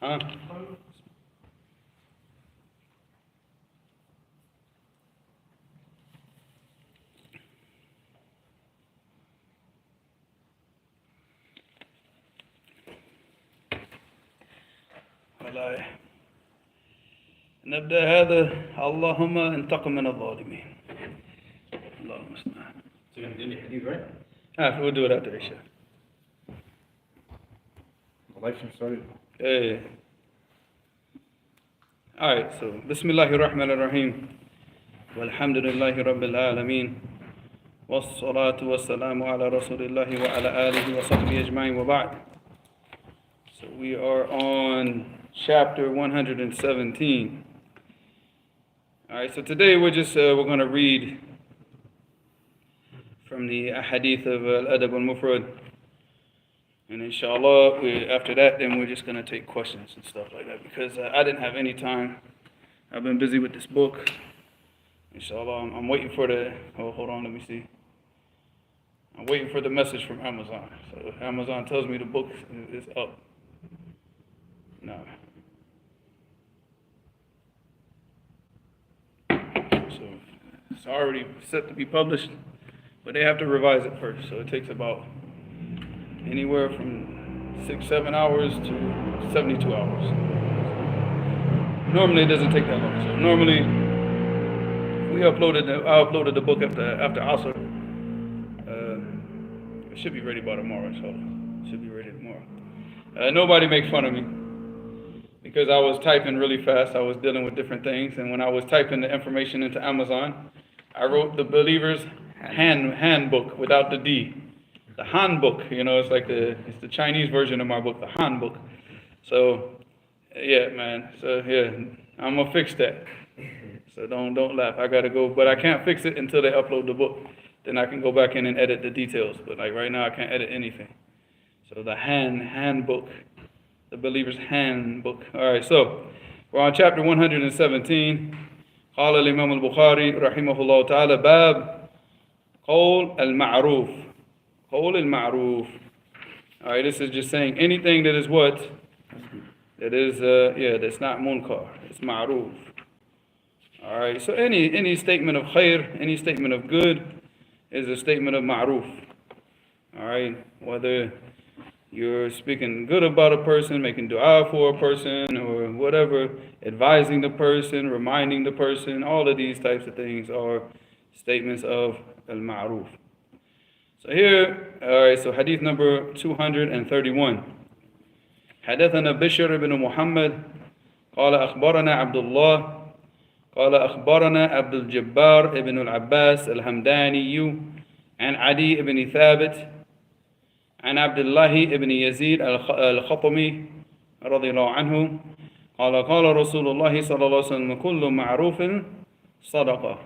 Huh? نبدأ هذا اللهم انتقم من الظالمين. اللهم استعان. So you're going to do any hadith, right? We'll do it after Isha. The live stream started. Hey. Alright, so Bismillahir Rahmanir Rahim. Walhamdulillahi Rabbil Alameen. Wassalatu wassalamu ala Rasulillahi wa ala alihi wa sahbihi ajma'in wa ba'd. So we are on chapter 117. Alright, so today we're going to read from the Hadith of Adab Mufrad. And inshallah, after that, then we're just going to take questions and stuff like that. Because I didn't have any time. I've been busy with this book. Inshallah, I'm waiting for hold on, let me see. I'm waiting for the message from Amazon. So Amazon tells me the book is up. No. So it's already set to be published, but they have to revise it first. So it takes about anywhere from 6-7 hours to 72 hours. Normally it doesn't take that long. So normally I uploaded the book after Asr. It should be ready by tomorrow, inshallah. It should be ready tomorrow. Nobody makes fun of me because I was typing really fast. I was dealing with different things, and when I was typing the information into Amazon, I wrote the believer's handbook without the D. The handbook, it's the Chinese version of my book, the handbook. So, yeah, man. So, yeah, I'm gonna fix that. So don't laugh. I gotta go, but I can't fix it until they upload the book. Then I can go back in and edit the details. But like right now, I can't edit anything. So the handbook, the believer's handbook. All right, so we're on chapter 117. قال الإمام البخاري رحمه الله تعالى باب قول المعروف. قول المعروف. All right, this is just saying anything that is what? That is, that's not munkar. It's ma'ruf. All right, so any statement of khair, any statement of good is a statement of ma'ruf. All right, whether you're speaking good about a person, making dua for a person, or whatever, advising the person, reminding the person, all of these types of things are statements of al-ma'ruf. So here, all right, so hadith number 231. حدثنا بشر بن محمد قال أخبرنا عبد الله قال أخبرنا عبد الجبار ابن العباس الهمداني عن عدي بن ثابت عن عبد الله بن يزيد الخطمي رضي الله عنه قال قال رسول الله صلى الله عليه وسلم كل معروف صدقة.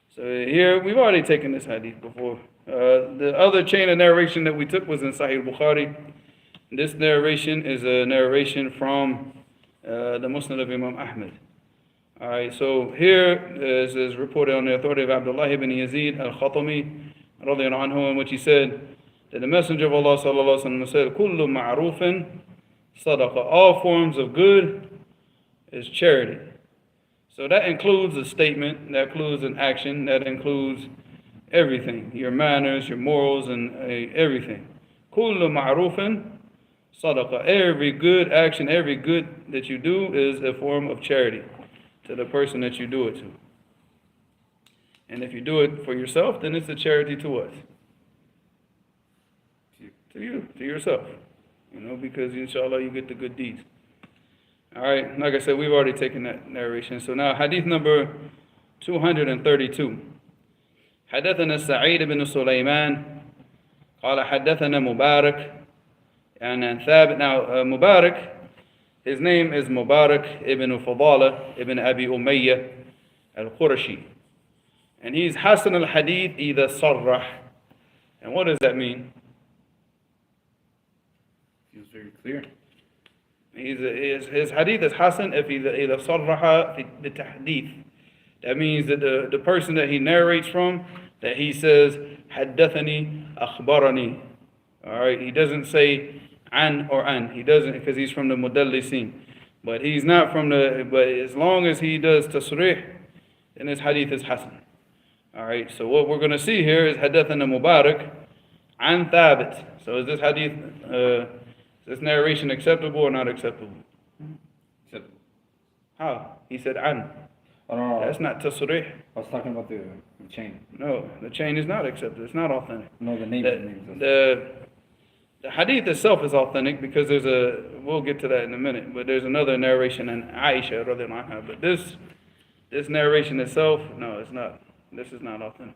So here, we've already taken this hadith before. The other chain of narration that we took was in Sahih Bukhari. This narration is a narration from the Musnad of Imam Ahmad. Alright, so here is reported on the authority of Abdullah ibn Yazid al-Khatami radiyallahu anhu, in which he said that the Messenger of Allah sallallahu alaihi wasallam said, "Kullu ma'rufin sadaqa." All forms of good is charity. So that includes a statement, that includes an action, that includes everything, your manners, your morals, and everything. Kullu ma'rufin sadaqa. Every good action, every good that you do is a form of charity to the person that you do it to. And if you do it for yourself, then it's a charity to what? To you, to yourself. Because inshallah you get the good deeds. Alright, like I said, we've already taken that narration. So now hadith number 232. حدثنا سعيد بن سليمان قال حدثنا مبارك and ثابت. Now Mubarak, his name is Mubarak ibn Fadala ibn Abi Umayyah al-Qurashi. And he's Hasan al-Hadith إذا صرح. And what does that mean? Feels very clear. His hadith is Hasan if إذا صرح بالتحديث. That means that the person that he narrates from, that he says حدثني أخبرني. All right, he doesn't say an or an. He doesn't because he's from the mudallisin. But he's not from the, but as long as he does tasrih, then his hadith is hasan. Alright, so what we're going to see here is hadith in the Mubarak, an thabit. So is this hadith, is this narration acceptable or not acceptable? Acceptable. How? He said an. Oh, no, That's not tasrih. I was talking about the chain. No, the chain is not accepted. It's not authentic. No, the name. The hadith itself is authentic because there's we'll get to that in a minute, but there's another narration in Aisha radiallahu anha. But this narration itself, no, it's not. This is not authentic.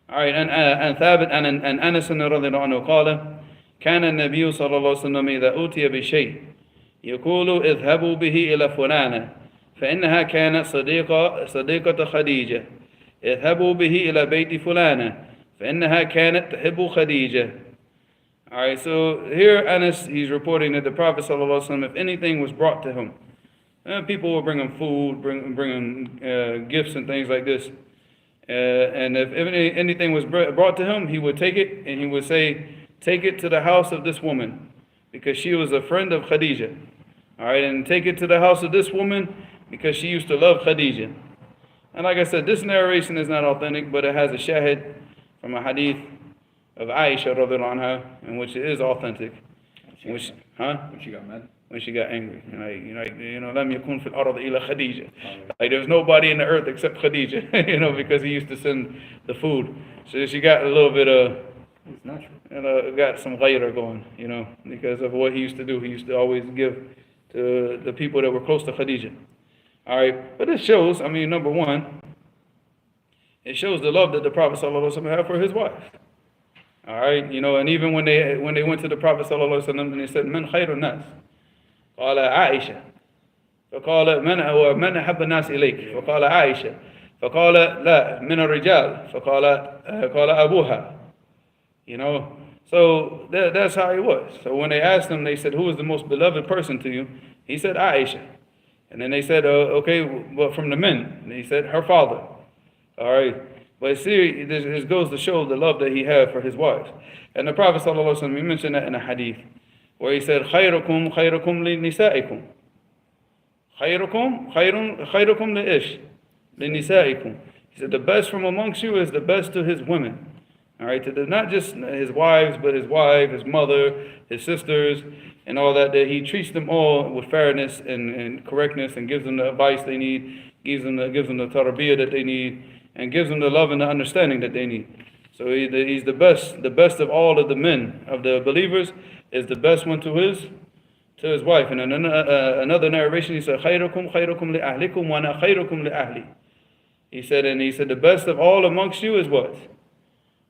All right, and ثابت عن أنس رضي الله عنه قال كان النبي صلى الله عليه وسلم إذا أوتي بشيء يقول اذهبوا به إلى فلانة فإنها كانت صديقة خديجة اذهبوا به إلى بيت فلانة فإنها كانت تحب خديجة. All right, so here Anas, he's reporting that the Prophet ﷺ, if anything was brought to him, people will bring him food, bring him gifts and things like this. And if anything was brought to him, he would take it and he would say, take it to the house of this woman, because she was a friend of Khadijah. All right, and take it to the house of this woman, because she used to love Khadijah. And like I said, this narration is not authentic, but it has a shahid from a hadith of Aisha radiallahu anha, in which it is authentic. When she got mad? When she got angry. لم يكن في الأرض إلا خديجة. Like there was nobody in the earth except Khadijah, because he used to send the food. So she got a little bit of, It's natural. got some ghayra going, because of what he used to do. He used to always give to the people that were close to Khadijah. All right, but it shows, number one, it shows the love that the Prophet ﷺ had for his wife. All right, and even when they went to the Prophet ﷺ and they said, "Man khayru nas?" قال عائشة. فقال من أحب الناس إليك؟ فقال عائشة. فقال لا من الرجال. قال أبوها. So that's how he was. So when they asked him, they said, "Who is the most beloved person to you?" He said, "Aisha." And then they said, "Okay, but from the men?" And he said, "Her father." All right. But see, this goes to show the love that he had for his wives. And the Prophet ﷺ, he mentioned that in a hadith, where he said, خيركم خيركم لنسائكم. خيركم لإيش؟ لنسائكم. He said, the best from amongst you is the best to his women. All right, to not just his wives, but his wife, his mother, his sisters, and all that he treats them all with fairness and correctness, and gives them the advice they need, gives them the tarbiyah that they need, and gives them the love and the understanding that they need. So he's the best of all of the men of the believers, is the best one to his wife. And in another narration, he said, خيركم خيركم لأهلكم وأنا خيركم لأهلي. He said, the best of all amongst you is what?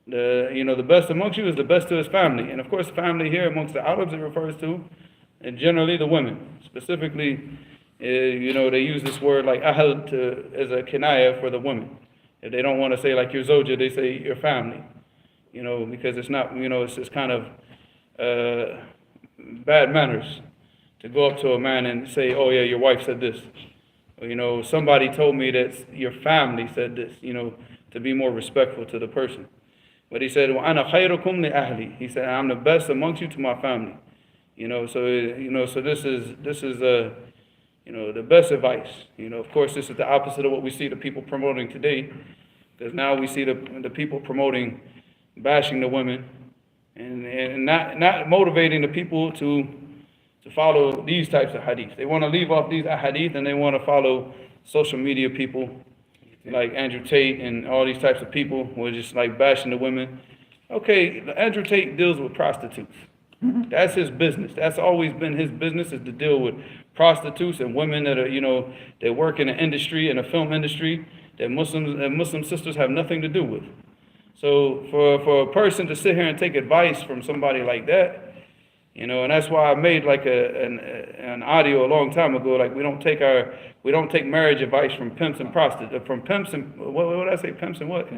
The best amongst you is the best to his family. And of course, family here amongst the Arabs, it refers to, and generally the women. Specifically, they use this word like ahl as a kinaya for the women. If they don't want to say like your zawja, they say your family. Because it's not, it's just kind of bad manners to go up to a man and say, "Oh yeah, your wife said this." Or, somebody told me that your family said this, to be more respectful to the person. But he said, وَأَنَا خَيْرُكُمْ لِأَهْلِي. He said, I'm the best amongst you to my family. So this is the best advice. Of course, this is the opposite of what we see the people promoting today. Because now we see the people promoting, bashing the women, and not motivating the people to follow these types of hadith. They want to leave off these hadith and they want to follow social media people like Andrew Tate and all these types of people who are just like bashing the women. Okay, Andrew Tate deals with prostitutes. That's his business. That's always been his business, is to deal with prostitutes and women that are, that work in the industry, in the film industry, that Muslim sisters have nothing to do with. So for a person to sit here and take advice from somebody like that, and that's why I made like an audio a long time ago, like we don't take marriage advice from pimps and prostitutes, from pimps and what did I say? Pimps and what?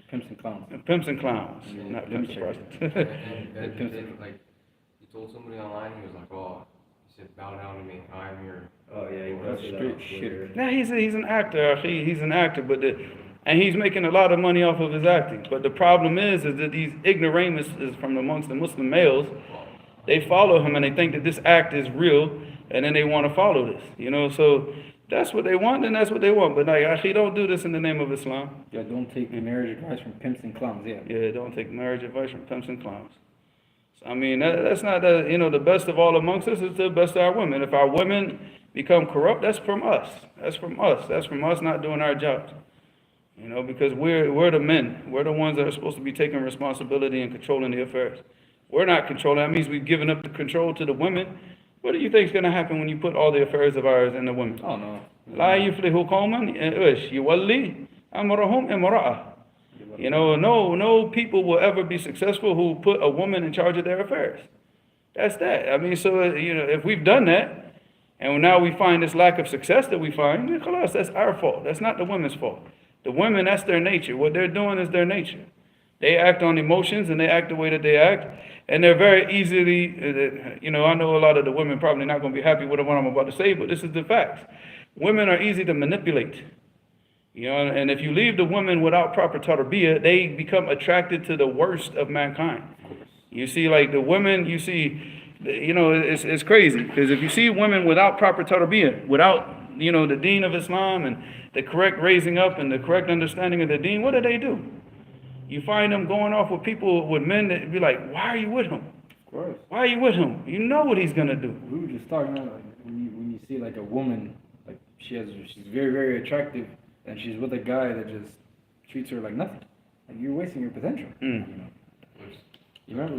Pimps and clowns. Pimps and clowns, not pimps and prostitutes. and then, like, he told somebody online, he was like, "Oh," he said, "bow down to me, I am your." Oh yeah, he was straight shit. Nah, he's an actor. He's an actor, and he's making a lot of money off of his acting. But the problem is that these ignoramuses from amongst the Muslim males, They follow him and they think that this act is real, and then they want to follow this. So that's what they want, and that's what they want. But like, actually, don't do this in the name of Islam. Yeah, don't take marriage advice from pimps and clowns. Yeah. Yeah, don't take marriage advice from pimps and clowns. So, I mean, that's not the best of all amongst us is the best of our women. If our women become corrupt, that's from us. That's from us. That's from us not doing our jobs. Because we're the men. We're the ones that are supposed to be taking responsibility and controlling the affairs. We're not controlling. That means we've given up the control to the women. What do you think is going to happen when you put all the affairs of ours in the women? Oh, no. لا يفلح قوما يولي أمرهم امرأة. No people will ever be successful who put a woman in charge of their affairs. That's that. I mean, so, if we've done that, and now we find this lack of success that we find, then khalas, that's our fault. That's not the women's fault. The women, that's their nature. What they're doing is their nature. They act on emotions, and they act the way that they act, and they're very easily, I know a lot of the women probably not going to be happy with what I'm about to say, but this is the facts. Women are easy to manipulate. And if you leave the women without proper tarbiyah, they become attracted to the worst of mankind. You see, like the women, it's crazy. Because if you see women without proper tarbiyah, without, the deen of Islam and the correct raising up and the correct understanding of the deen, what do? You find them going off with men that be like, why are you with him? Of course. Why are you with him? You know what he's going to do. We were just talking about, like, when you see, like, a woman, like, she's very, very attractive, and she's with a guy that just treats her like nothing. Like, you're wasting your potential. You remember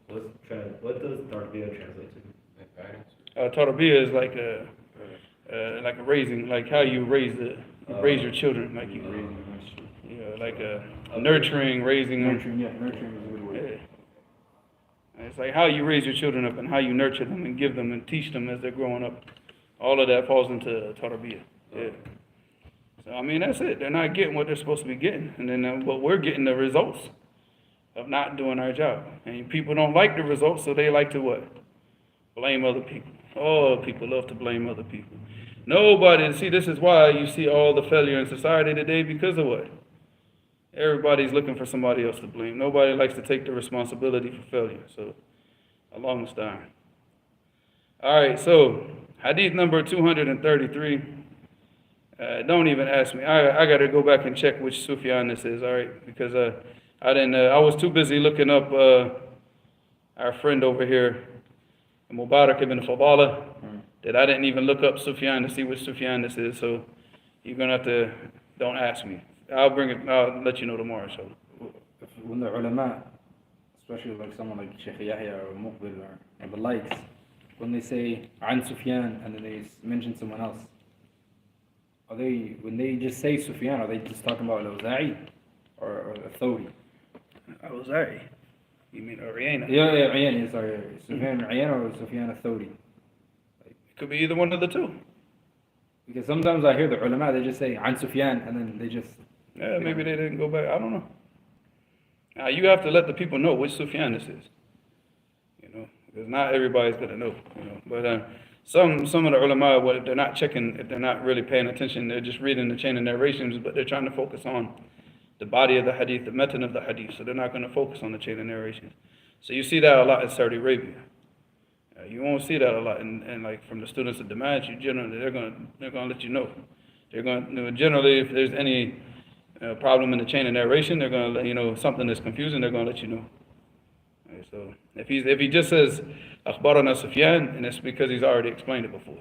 what does tarbiyah translate to? Like guidance? Tarbiyah is like a raising, like how you raise your children, like you like nurturing, raising them. Nurturing is a good word. Yeah. It's like how you raise your children up and how you nurture them and give them and teach them as they're growing up. All of that falls into tarbiyah. Yeah. So I mean, that's it. They're not getting what they're supposed to be getting, and then but we're getting the results of not doing our job. And people don't like the results, so they like to what? Blame other people. Oh, people love to blame other people. Nobody. See, this is why you see all the failure in society today, because of what? Everybody's looking for somebody else to blame. Nobody likes to take the responsibility for failure. So, Allah musta'an. All right, so Hadith number 233. Don't even ask me. I got to go back and check which Sufyan this is. All right, because I didn't. I was too busy looking up our friend over here, Mubarak ibn Fadala, that I didn't even look up Sufyan to see which Sufyan this is. So you're gonna have to. Don't ask me. I'll let you know tomorrow, inshallah. When the ulama, especially like someone like Sheikh Yahya or Muqbil or the likes, when they say An Sufyan and then they mention someone else, when they just say Sufyan, are they just talking about Al-Awza'i or Al-Thawri? Al-Awza'i? You mean Uyayna? Yeah, Uyayna, sorry. Sufyan Uyayna or Sufyan Al-Thawri? It could be either one of the two. Because sometimes I hear the ulama, they just say An Sufyan and then they just... Yeah, maybe they didn't go back. I don't know. Now, you have to let the people know which Sufyan this is. Because not everybody's going to know. But some of the ulama, if they're not checking, if they're not really paying attention, they're just reading the chain of narrations, but they're trying to focus on the body of the hadith, the method of the hadith, so they're not going to focus on the chain of narrations. So you see that a lot in Saudi Arabia. You won't see that a lot, and like from the students at the match, generally they're going to let you know. They're going to, generally, if there's any problem in the chain of narration, they're going to let you know something that's confusing. They're going to let you know. Right, so if he just says Akhbarana Sufyan, and it's because he's already explained it before.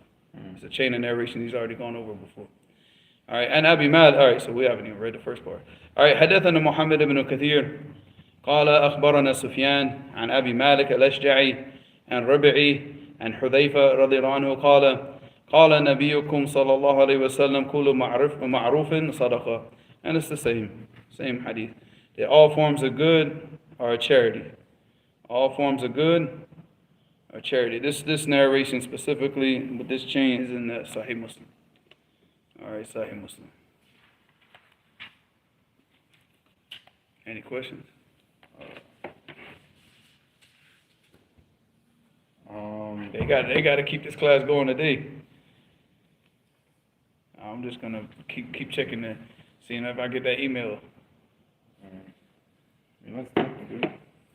It's a chain of narration he's already gone over before. All right, and Abi Malik. All right, so we haven't even read the first part. All right, حدثنا محمد بن كثير قال أخبرنا سفيان عن أبي مالك الأشجعي عن ربعي عن حذيفة رضي الله عنه قال نبيكم صلى الله عليه وسلم كل معروف صدقة. And it's the same hadith. That all forms of good are a charity. All forms of good are charity. This narration specifically with this chain is in the Sahih Muslim. All right, Sahih Muslim. Any questions? They got to keep this class going today. I'm just gonna keep checking that, seeing if I get that email. Huh?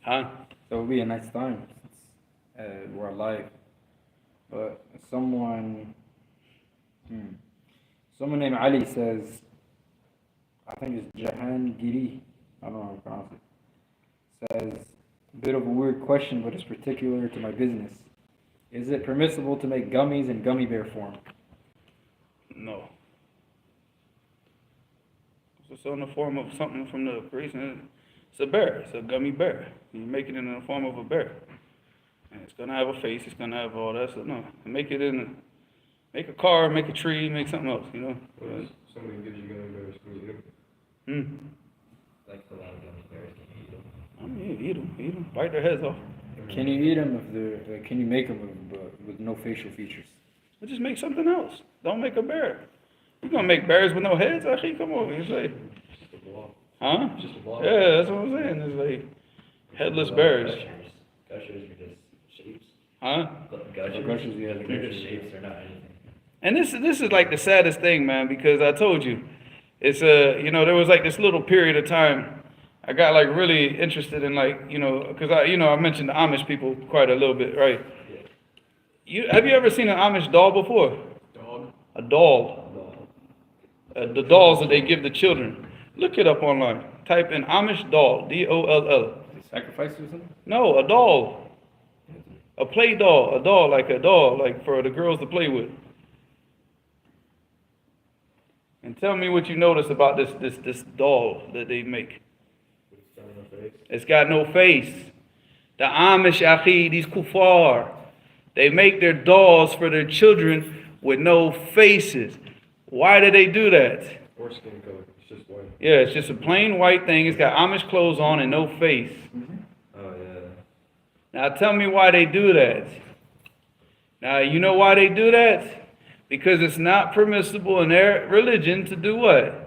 Huh? That would be a nice time. we're alive. But someone named Ali says, I think it's Jahangiri, I don't know how to pronounce it, says, a bit of a weird question, but it's particular to my business. Is it permissible to make gummies in gummy bear form? No. It's in the form of something from the creation. It's a bear. It's a gummy bear. You make it in the form of a bear. And it's going to have a face. It's going to have all that. So, no. Make a car, make a tree, make something else, you know? What if somebody gives you gummy bears, can you eat them? Like a lot of gummy bears, can you eat them? I mean, eat them, bite their heads off. Can you eat them can you make them with no facial features? But just make something else. Don't make a bear. You're going to make bears with no heads? Akhi, come on. You say, Just a block. huh? Just a block. Yeah, that's what I'm saying. It's like headless bears. Gushers are just shapes. Huh? Gushers, yeah, the They're gushers. just shapes, they're not anything. And this is like the saddest thing, man, because I told you, it's there was like this little period of time I got like really interested in because I mentioned the Amish people quite a little bit, right? Have you ever seen an Amish doll before? Dog. A doll. The dolls that they give the children. Look it up online. Type in Amish doll, D-O-L-L. Sacrifice or something? No, a doll. A play doll. A doll like for the girls to play with. And tell me what you notice about this doll that they make. It's got no face. The Amish, akhi, these kuffar, they make their dolls for their children with no faces. Why do they do that? Or skin color. It's just white. Yeah, it's just a plain white thing. It's got Amish clothes on and no face. Oh, yeah. Now tell me why they do that. Now, you know why they do that? Because it's not permissible in their religion to do what?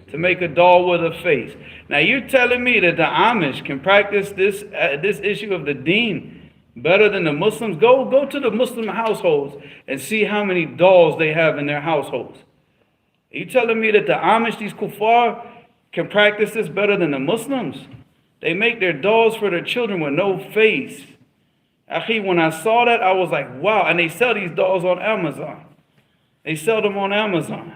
To make a doll with a face. Now you're telling me that the Amish can practice this issue of the deen better than the Muslims? Go to the Muslim households and see how many dolls they have in their households. Are you telling me that the Amish, these kuffar, can practice this better than the Muslims? They make their dolls for their children with no face. Akhi, when I saw that, I was like, wow. And they sell these dolls on Amazon. They sell them on Amazon.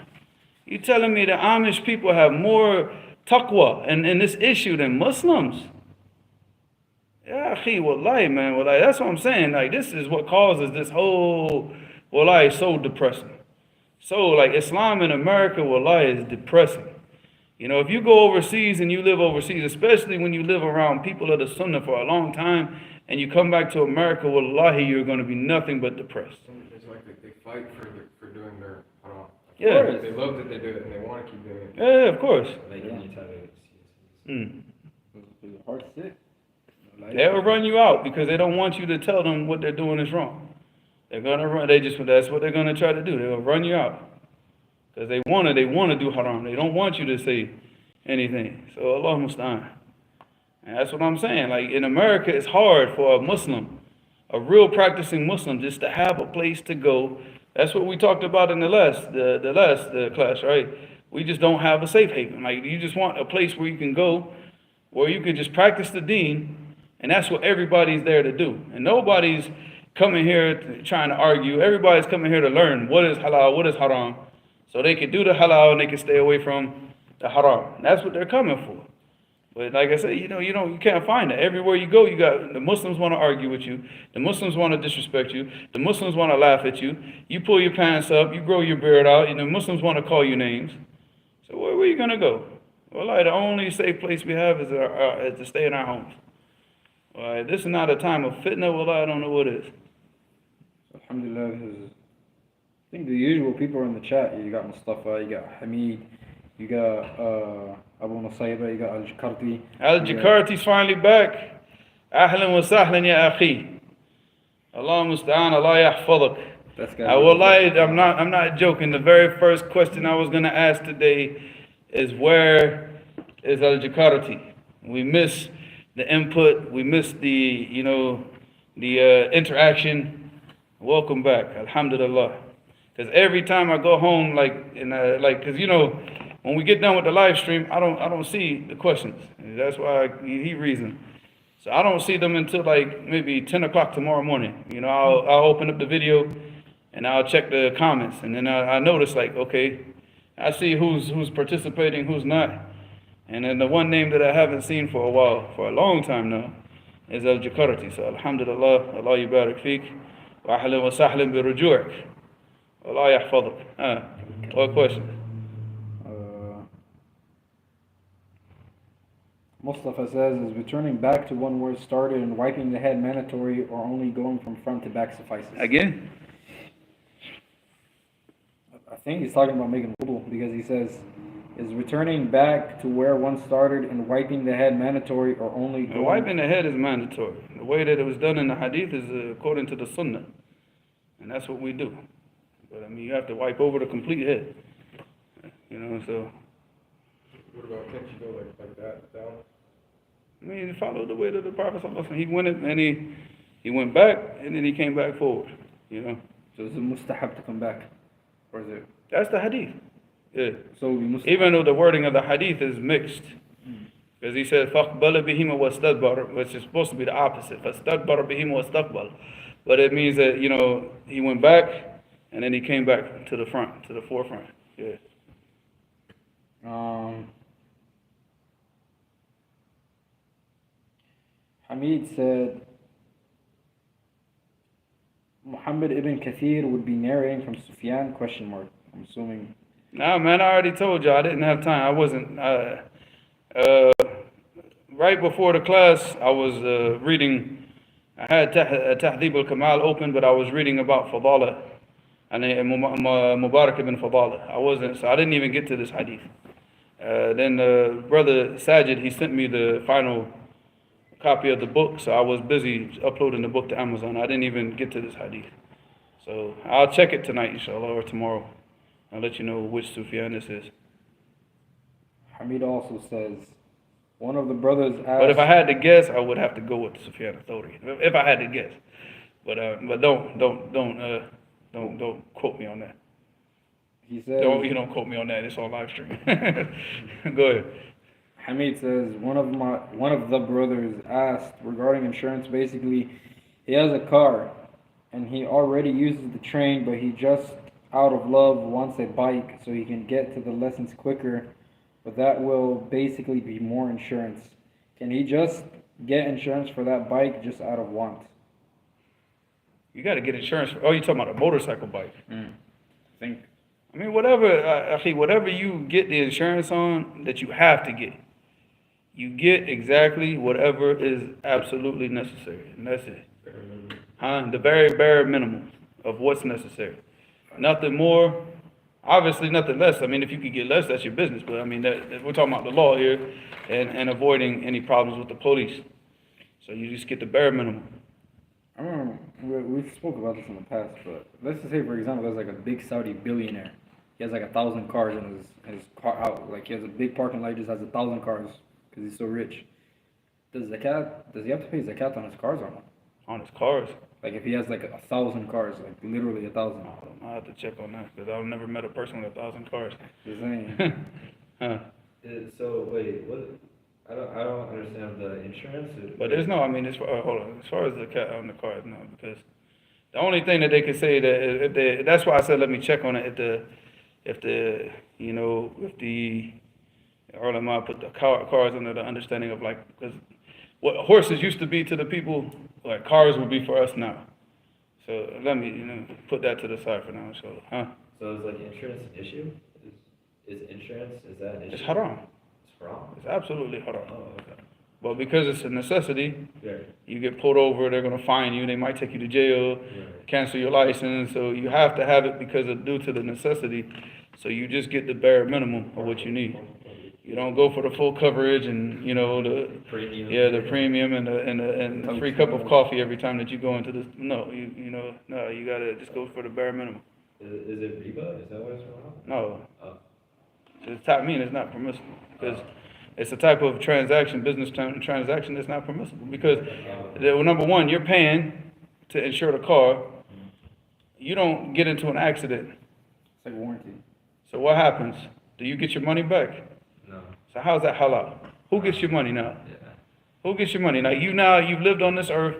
You telling me the Amish people have more taqwa in this issue than Muslims? Yeah, akhi, wallahi, man, wallahi. That's what I'm saying. Like, this is what causes this whole, wallahi, so depressing. So, like, Islam in America, wallahi, is depressing. You know, if you go overseas and you live overseas, especially when you live around people of the sunnah for a long time, and you come back to America, wallahi, you're going to be nothing but depressed. It's like they fight for doing their haram. Yeah. They love that they do it and they want to keep doing it. Yeah, of course. Like, Yeah. anytime it It's a hard sit. They'll run you out because they don't want you to tell them what they're doing is wrong. They're gonna run. That's what they're gonna try to do. They'll run you out because they wanna do haram. They don't want you to say anything. So Allah musta'an. And that's what I'm saying. Like in America, it's hard for a Muslim, a real practicing Muslim, just to have a place to go. That's what we talked about in the last class, right? We just don't have a safe haven. Like you just want a place where you can go, where you can just practice the deen, and that's what everybody's there to do. And nobody's coming here trying to argue. Everybody's coming here to learn what is halal, what is haram, so they can do the halal and they can stay away from the haram. And that's what they're coming for. But like I said, you can't find it. Everywhere you go, you got the Muslims want to argue with you. The Muslims want to disrespect you. The Muslims want to laugh at you. You pull your pants up. You grow your beard out. And the Muslims want to call you names. So where are you gonna go? Well, like the only safe place we have is to stay in our homes. Well, this is not a time of fitna. Well, I don't know what is. Alhamdulillah, I think the usual people are in the chat. You got Mustafa, you got Hamid, you got Abu Nusayba, you got Al-Jakarti. Al-Jakarti's finally back. Ahlan wa sahlan ya akhi. Allah musta'an, Allah yahfadak. That's I will lie, I'm not joking. The very first question I was going to ask today is where is Al-Jakarti? We miss the input, we miss the interaction. Welcome back, alhamdulillah. Because every time I go home, because when we get done with the live stream, I don't see the questions. That's why he reasoned. So I don't see them until like maybe 10 o'clock tomorrow morning. You know, I'll open up the video and I'll check the comments, and then I notice like, okay, I see who's participating, who's not. And then the one name that I haven't seen for a while, for a long time now, is Al-Jakarati. So alhamdulillah, Allah yubarak feek, wa ahlan wa sahlan bi ruju'ak. Allah yahfadak. What question? Mustafa says, is returning back to one word started and wiping the head mandatory, or only going from front to back suffices? Again? I think he's talking about making wudu, because he says, is returning back to where one started and wiping the head mandatory, or only going... Wiping the head is mandatory. The way that it was done in the Hadith is according to the sunnah. And that's what we do. But I mean, you have to wipe over the complete head. You know, so... What about can't you go like that down? I mean, he followed the way that the Prophet ﷺ, he went and he went back and then he came back forward, you know. So is it mustahab to come back? Or is it... That's the Hadith. Yeah. So we must... Even though the wording of the Hadith is mixed. Because he said, فَقْبَلَ بِهِمَ وَاسْتَدْبَرَ, which is supposed to be the opposite. فَاسْتَدْبَرَ بِهِمَ وَاسْتَقْبَلَ. But it means that, you know, he went back and then he came back to the front, to the forefront. Yeah. Hamid said, Muhammad ibn Kathir would be narrating from Sufyan, question mark. I'm assuming. Nah, man, I already told you I didn't have time. I wasn't, right before the class, I was reading, I had Tahdhib al-Kamal open, but I was reading about Fadala, and Mubarak ibn Fadala. So I didn't even get to this hadith. Then brother Sajid, he sent me the final copy of the book, so I was busy uploading the book to Amazon. I didn't even get to this hadith. So I'll check it tonight, inshallah, or tomorrow. I'll let you know which Sufyan this is. Hamid also says, one of the brothers asked... But if I had to guess, I would have to go with Sufyan al-Thawri. If I had to guess. But don't quote me on that. He said... You don't quote me on that. It's on live stream. Go ahead. Hamid says, one of the brothers asked regarding insurance. Basically, he has a car and he already uses the train, but he just out of love wants a bike so he can get to the lessons quicker, but that will basically be more insurance. Can he just get insurance for that bike just out of want? You got to get insurance. Oh, you're talking about a motorcycle bike. I mean, whatever you get the insurance on that you have to get. You get exactly whatever is absolutely necessary, and that's it. The very bare minimum of what's necessary. Nothing more, obviously nothing less. I mean, if you could get less, that's your business. But I mean, we're talking about the law here and avoiding any problems with the police. So you just get the bare minimum. I remember we spoke about this in the past, but let's just say, for example, there's like a big Saudi billionaire. He has like 1,000 cars in his car out. Like he has a big parking lot, just has 1,000 cars because he's so rich. Does he have to pay zakat on his cars or not? On his cars? Like if he has like 1,000 cars, like literally 1,000. I have to check on that because I've never met a person with 1,000 cars. Just saying. Huh. So wait, what? I don't understand the insurance. But there's no. I mean, hold on. As far as the cat on the cars, no, because the only thing that they could say that that's why I said let me check on it. If the ulama put the cars under the understanding of like, because what horses used to be to the people, like cars would be for us now. So let me put that to the side for now. So So is like insurance an issue? Is insurance, is that an issue? It's haram. It's haram. It's absolutely haram. Oh, okay. But because it's a necessity, Yeah. you get pulled over, they're going to fine you, they might take you to jail, Right. cancel your license, so you have to have it because of due to the necessity. So you just get the bare minimum of what you need. You don't go for the full coverage and the Premium. the premium and the free cup of coffee every time that you go into this. No, you gotta just go for the bare minimum. Is it riba? Is that what it's from? No, Oh. it's not permissible because it's a type of transaction, business transaction that's not permissible because number one, you're paying to insure the car. You don't get into an accident. It's like warranty. So what happens? Do you get your money back? No. So how's that halal? Who gets your money now? Yeah. Who gets your money? You've lived on this earth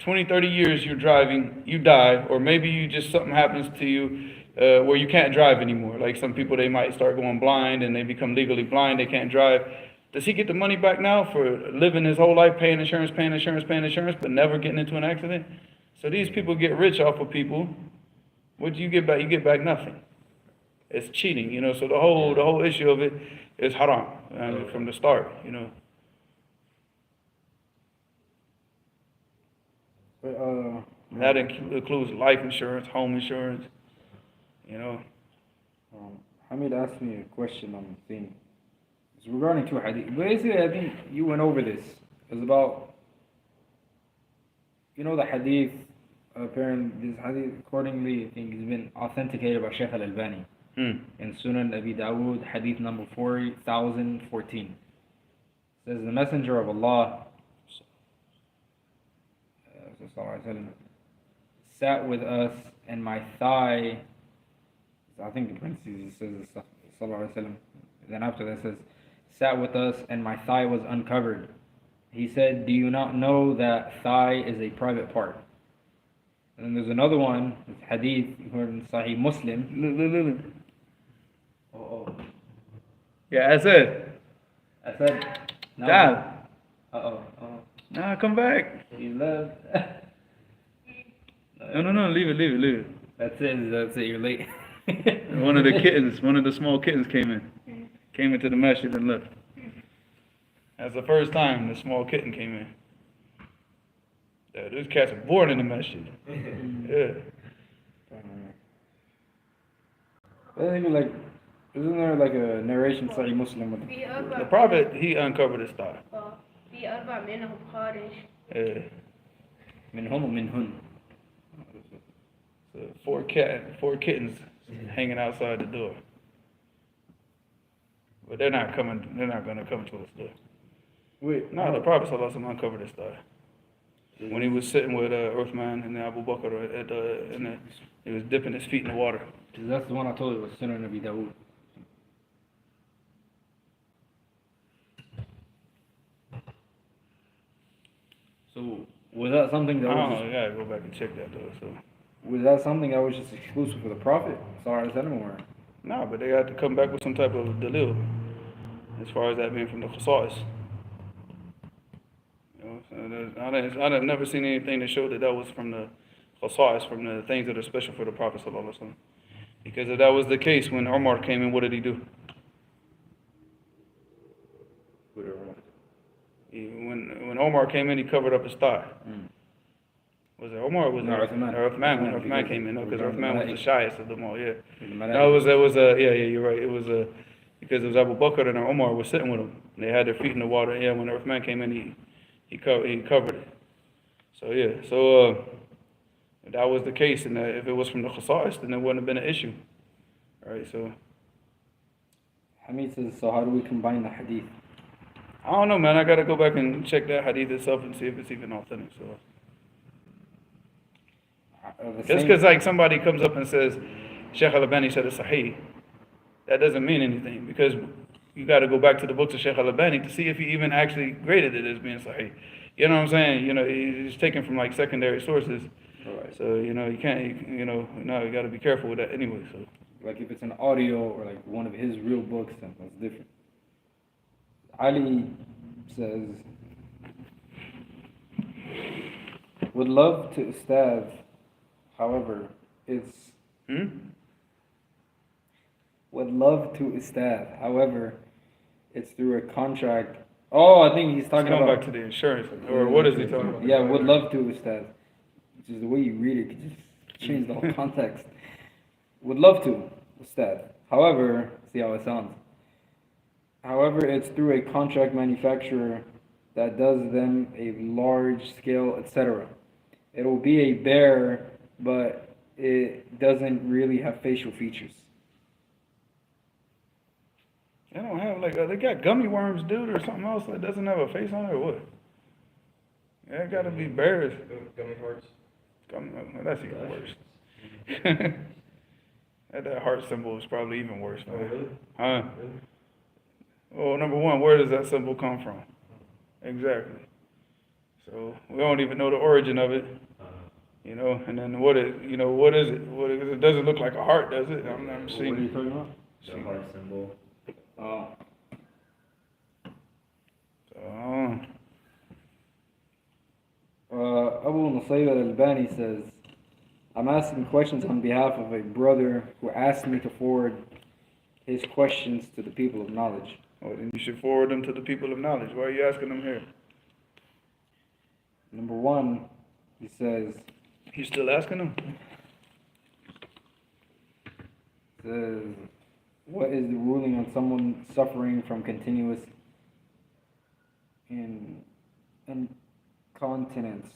20, 30 years, you're driving, you die, or maybe you just, something happens to you where you can't drive anymore. Like some people, they might start going blind and they become legally blind, they can't drive. Does he get the money back now for living his whole life paying insurance, but never getting into an accident? So these people get rich off of people. What do you get back? You get back nothing. It's cheating, So the whole issue of it is haram from the start, But, That includes life insurance, home insurance, Hamid asked me a question on the thing. It's regarding two hadith. Basically, I think you went over this. It's about, the hadith. Apparently, this hadith, accordingly, I think, has been authenticated by Shaykh al-Albani in Sunan Abi Dawood, hadith number 4014. It says, the Messenger of Allah sat with us, and my thigh, I think in parentheses it says, Sallallahu Alaihi Wasallam. Then after that it says, sat with us, and my thigh was uncovered. He said, do you not know that thigh is a private part? And then there's another one, hadith, in Sahih Muslim. Oh. Yeah, I said. No. Dad. Uh-oh. Nah, come back. He left. No, leave it. That's it, you're late. One of the small kittens came into the masjid and left. That's the first time the small kitten came in. Those cats are born in the masjid. Yeah. I think isn't there like a narration Sahih Muslim with The Prophet, he uncovered his thigh. Yeah. Minhum or minhun? So four kittens hanging outside the door. But they're not going to come to us though. Wait, No, the Prophet ﷺ uncovered his thigh. When he was sitting with Uthman and Abu Bakr, he was dipping his feet in the water. That's the one I told you was Sunan Abi Dawood. So was that something that was I gotta go back and check that though. So was that something that was just exclusive for the Prophet Sallallahu Alaihi Wasallam, or? no, but they had to come back with some type of dalil as far as that being from the khasa'is. I've never seen anything that showed that was from the khasa'is, from the things that are special for the Prophet sallallahu alaihi wasallam. Because if that was the case, when Umar came in, what did he do? When Omar came in, he covered up his thigh. Was it Omar or was it Uthman? Uthman? When Uthman came in, because Uthman was the shyest of them all. Yeah. No, You're right. It was because it was Abu Bakr and Omar was sitting with him. They had their feet in the water. Yeah, when Uthman came in, he covered it. So yeah, if that was the case, and if it was from the khasa'is, then there wouldn't have been an issue. All right, so Hamid says, so how do we combine the hadith? I don't know, man. I gotta go back and check that hadith itself and see if it's even authentic. So just because like somebody comes up and says Shaykh al-Albani said it's sahih, that doesn't mean anything, because you got to go back to the books of Shaykh al-Albani to see if he even actually graded it as being sahih. You know what I'm saying? He's taken from like secondary sources. Right. So you can't. You got to be careful with that anyway. So like if it's an audio or like one of his real books, then that's different. Ali says, would love to ustad, however, it's would love to ustad, however, it's through a contract. Oh, I think he's talking about back to the insurance, or what is he talking about? Yeah, would love to ustad. Which is the way you read it could just change the whole context. Would love to ustad. However, see how it sounds. However, it's through a contract manufacturer that does them a large scale, etc. It will be a bear, but it doesn't really have facial features. They don't have they got gummy worms, dude, or something else that doesn't have a face on it, or what? Yeah, it got to be bears. Gummy hearts. That's even worse. That heart symbol is probably even worse. Oh, really? Huh? Really? Well, number one, where does that symbol come from? Exactly. So we don't even know the origin of it, you know. And then what is it? What is it? It doesn't look like a heart, does it? I'm What are you seeing. talking about? The heart symbol. Oh. Abu Nusayr al-Albani says, I'm asking questions on behalf of a brother who asked me to forward his questions to the people of knowledge. Well, then you should forward them to the people of knowledge. Why are you asking them here? Number one, he says, You still asking them? what is the ruling on someone suffering from continuous incontinence?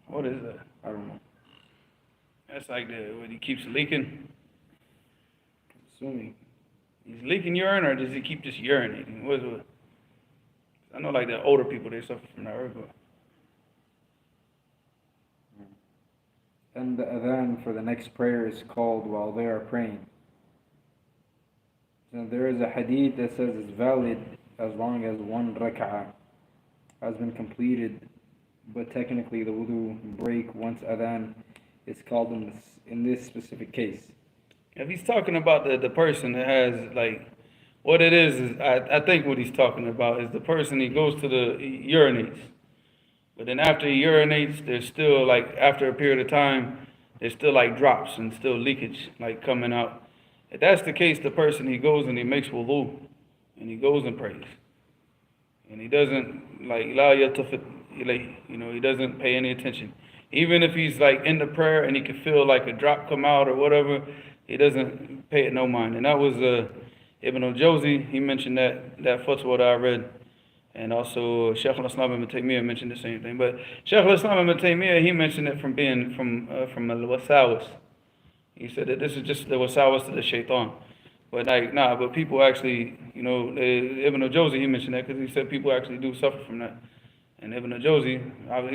What is that? I don't know. That's like when he keeps leaking. Assuming. He's leaking urine, or does he keep just urinating? What? I know, like the older people, they suffer from that. And the adhan for the next prayer is called while they are praying. So there is a hadith that says it's valid as long as one rak'ah has been completed, but technically the wudu break once adhan is called in this specific case. If he's talking about the person that has, like, what it is I think what he's talking about is the person, he goes to the urinates. But then after he urinates, there's still, like, after a period of time, there's still, like, drops and still leakage, like, coming out. If that's the case, the person, he goes and he makes wudu, and he goes and prays. And he doesn't, like, he doesn't pay any attention. Even if he's, like, in the prayer and he can feel, like, a drop come out or whatever, he doesn't pay it no mind. And that was Ibn al-Jawzi, he mentioned that fatwa that I read. And also, Shaykh al-Islam ibn Taymiyyah mentioned the same thing. But Shaykh al-Islam ibn Taymiyyah, he mentioned it from al-wasawis. He said that this is just the wasawis to the shaitan. But but people actually, Ibn al-Jawzi, he mentioned that because he said people actually do suffer from that. And Ibn al-Jawzi,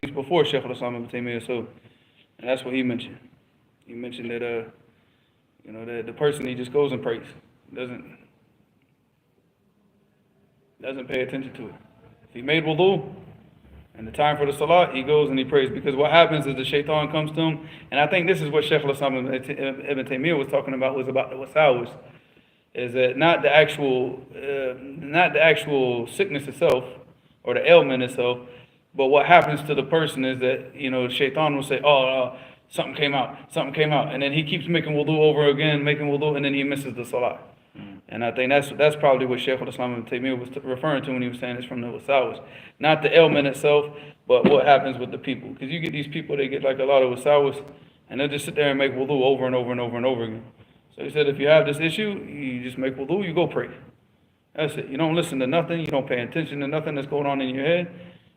he's before Shaykh al-Islam ibn Taymiyyah, so and that's what he mentioned. He mentioned that, that the person, he just goes and prays. Doesn't pay attention to it. If he made wudu, and the time for the salat, he goes and he prays. Because what happens is the shaitan comes to him, and I think this is what Shaykh al-Islam ibn Taymiyyah was talking about, was about the wasawis, is that not the actual sickness itself, or the ailment itself, but what happens to the person is that, shaitan will say, something came out, and then he keeps making wudu over again, and then he misses the salat. And I think that's probably what Shaykh al-Islam ibn Taymiyyah was referring to when he was saying it's from the wasawis. Not the ailment itself, but what happens with the people. Because you get these people, they get like a lot of wasawis, and they'll just sit there and make wudu over and over and over and over again. So he said if you have this issue, you just make wudu, you go pray. That's it. You don't listen to nothing, you don't pay attention to nothing that's going on in your head.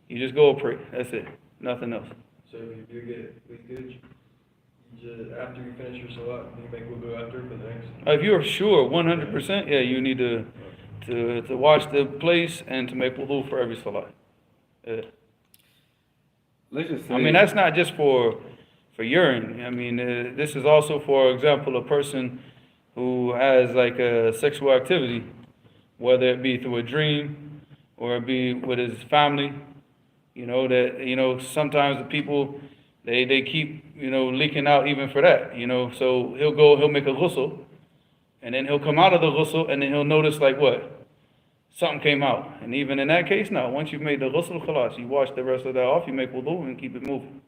You just go pray. That's it. Nothing else. So if you do get leakage, after you finish your salat, you make wudu after for the next? If you're sure, 100%, yeah, you need to wash the place and to make wudu for every salat. Let's just say, I mean, that's not just for urine. I mean, this is also, for example, a person who has like a sexual activity, whether it be through a dream or it be with his family. Sometimes the people, they keep, leaking out even for that, So he'll make a ghusl, and then he'll come out of the ghusl, and then he'll notice like what? Something came out. And even in that case, no, once you've made the ghusl, khalas, you wash the rest of that off, you make wudu and keep it moving.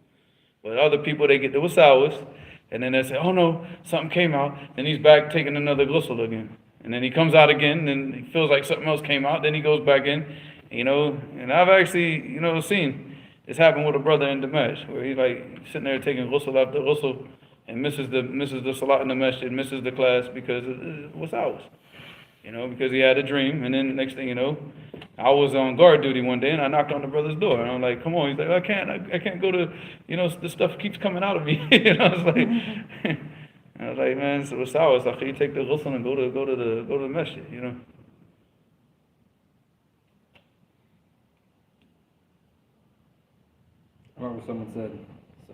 But other people, they get the wasawis, and then they say, oh no, something came out, then he's back taking another ghusl again. And then he comes out again, and he feels like something else came out, then he goes back in, and I've actually, seen this happened with a brother in Damesh, where he's like sitting there taking ghusl after ghusl and misses the salat in the masjid, misses the class because it was ours. Because he had a dream, and then the next thing you know, I was on guard duty one day and I knocked on the brother's door and I'm like, come on. He's like, I can't go to, this stuff keeps coming out of me. I was like, man, so it's ours. Like, you take the ghusl and go to the masjid, I remember someone said,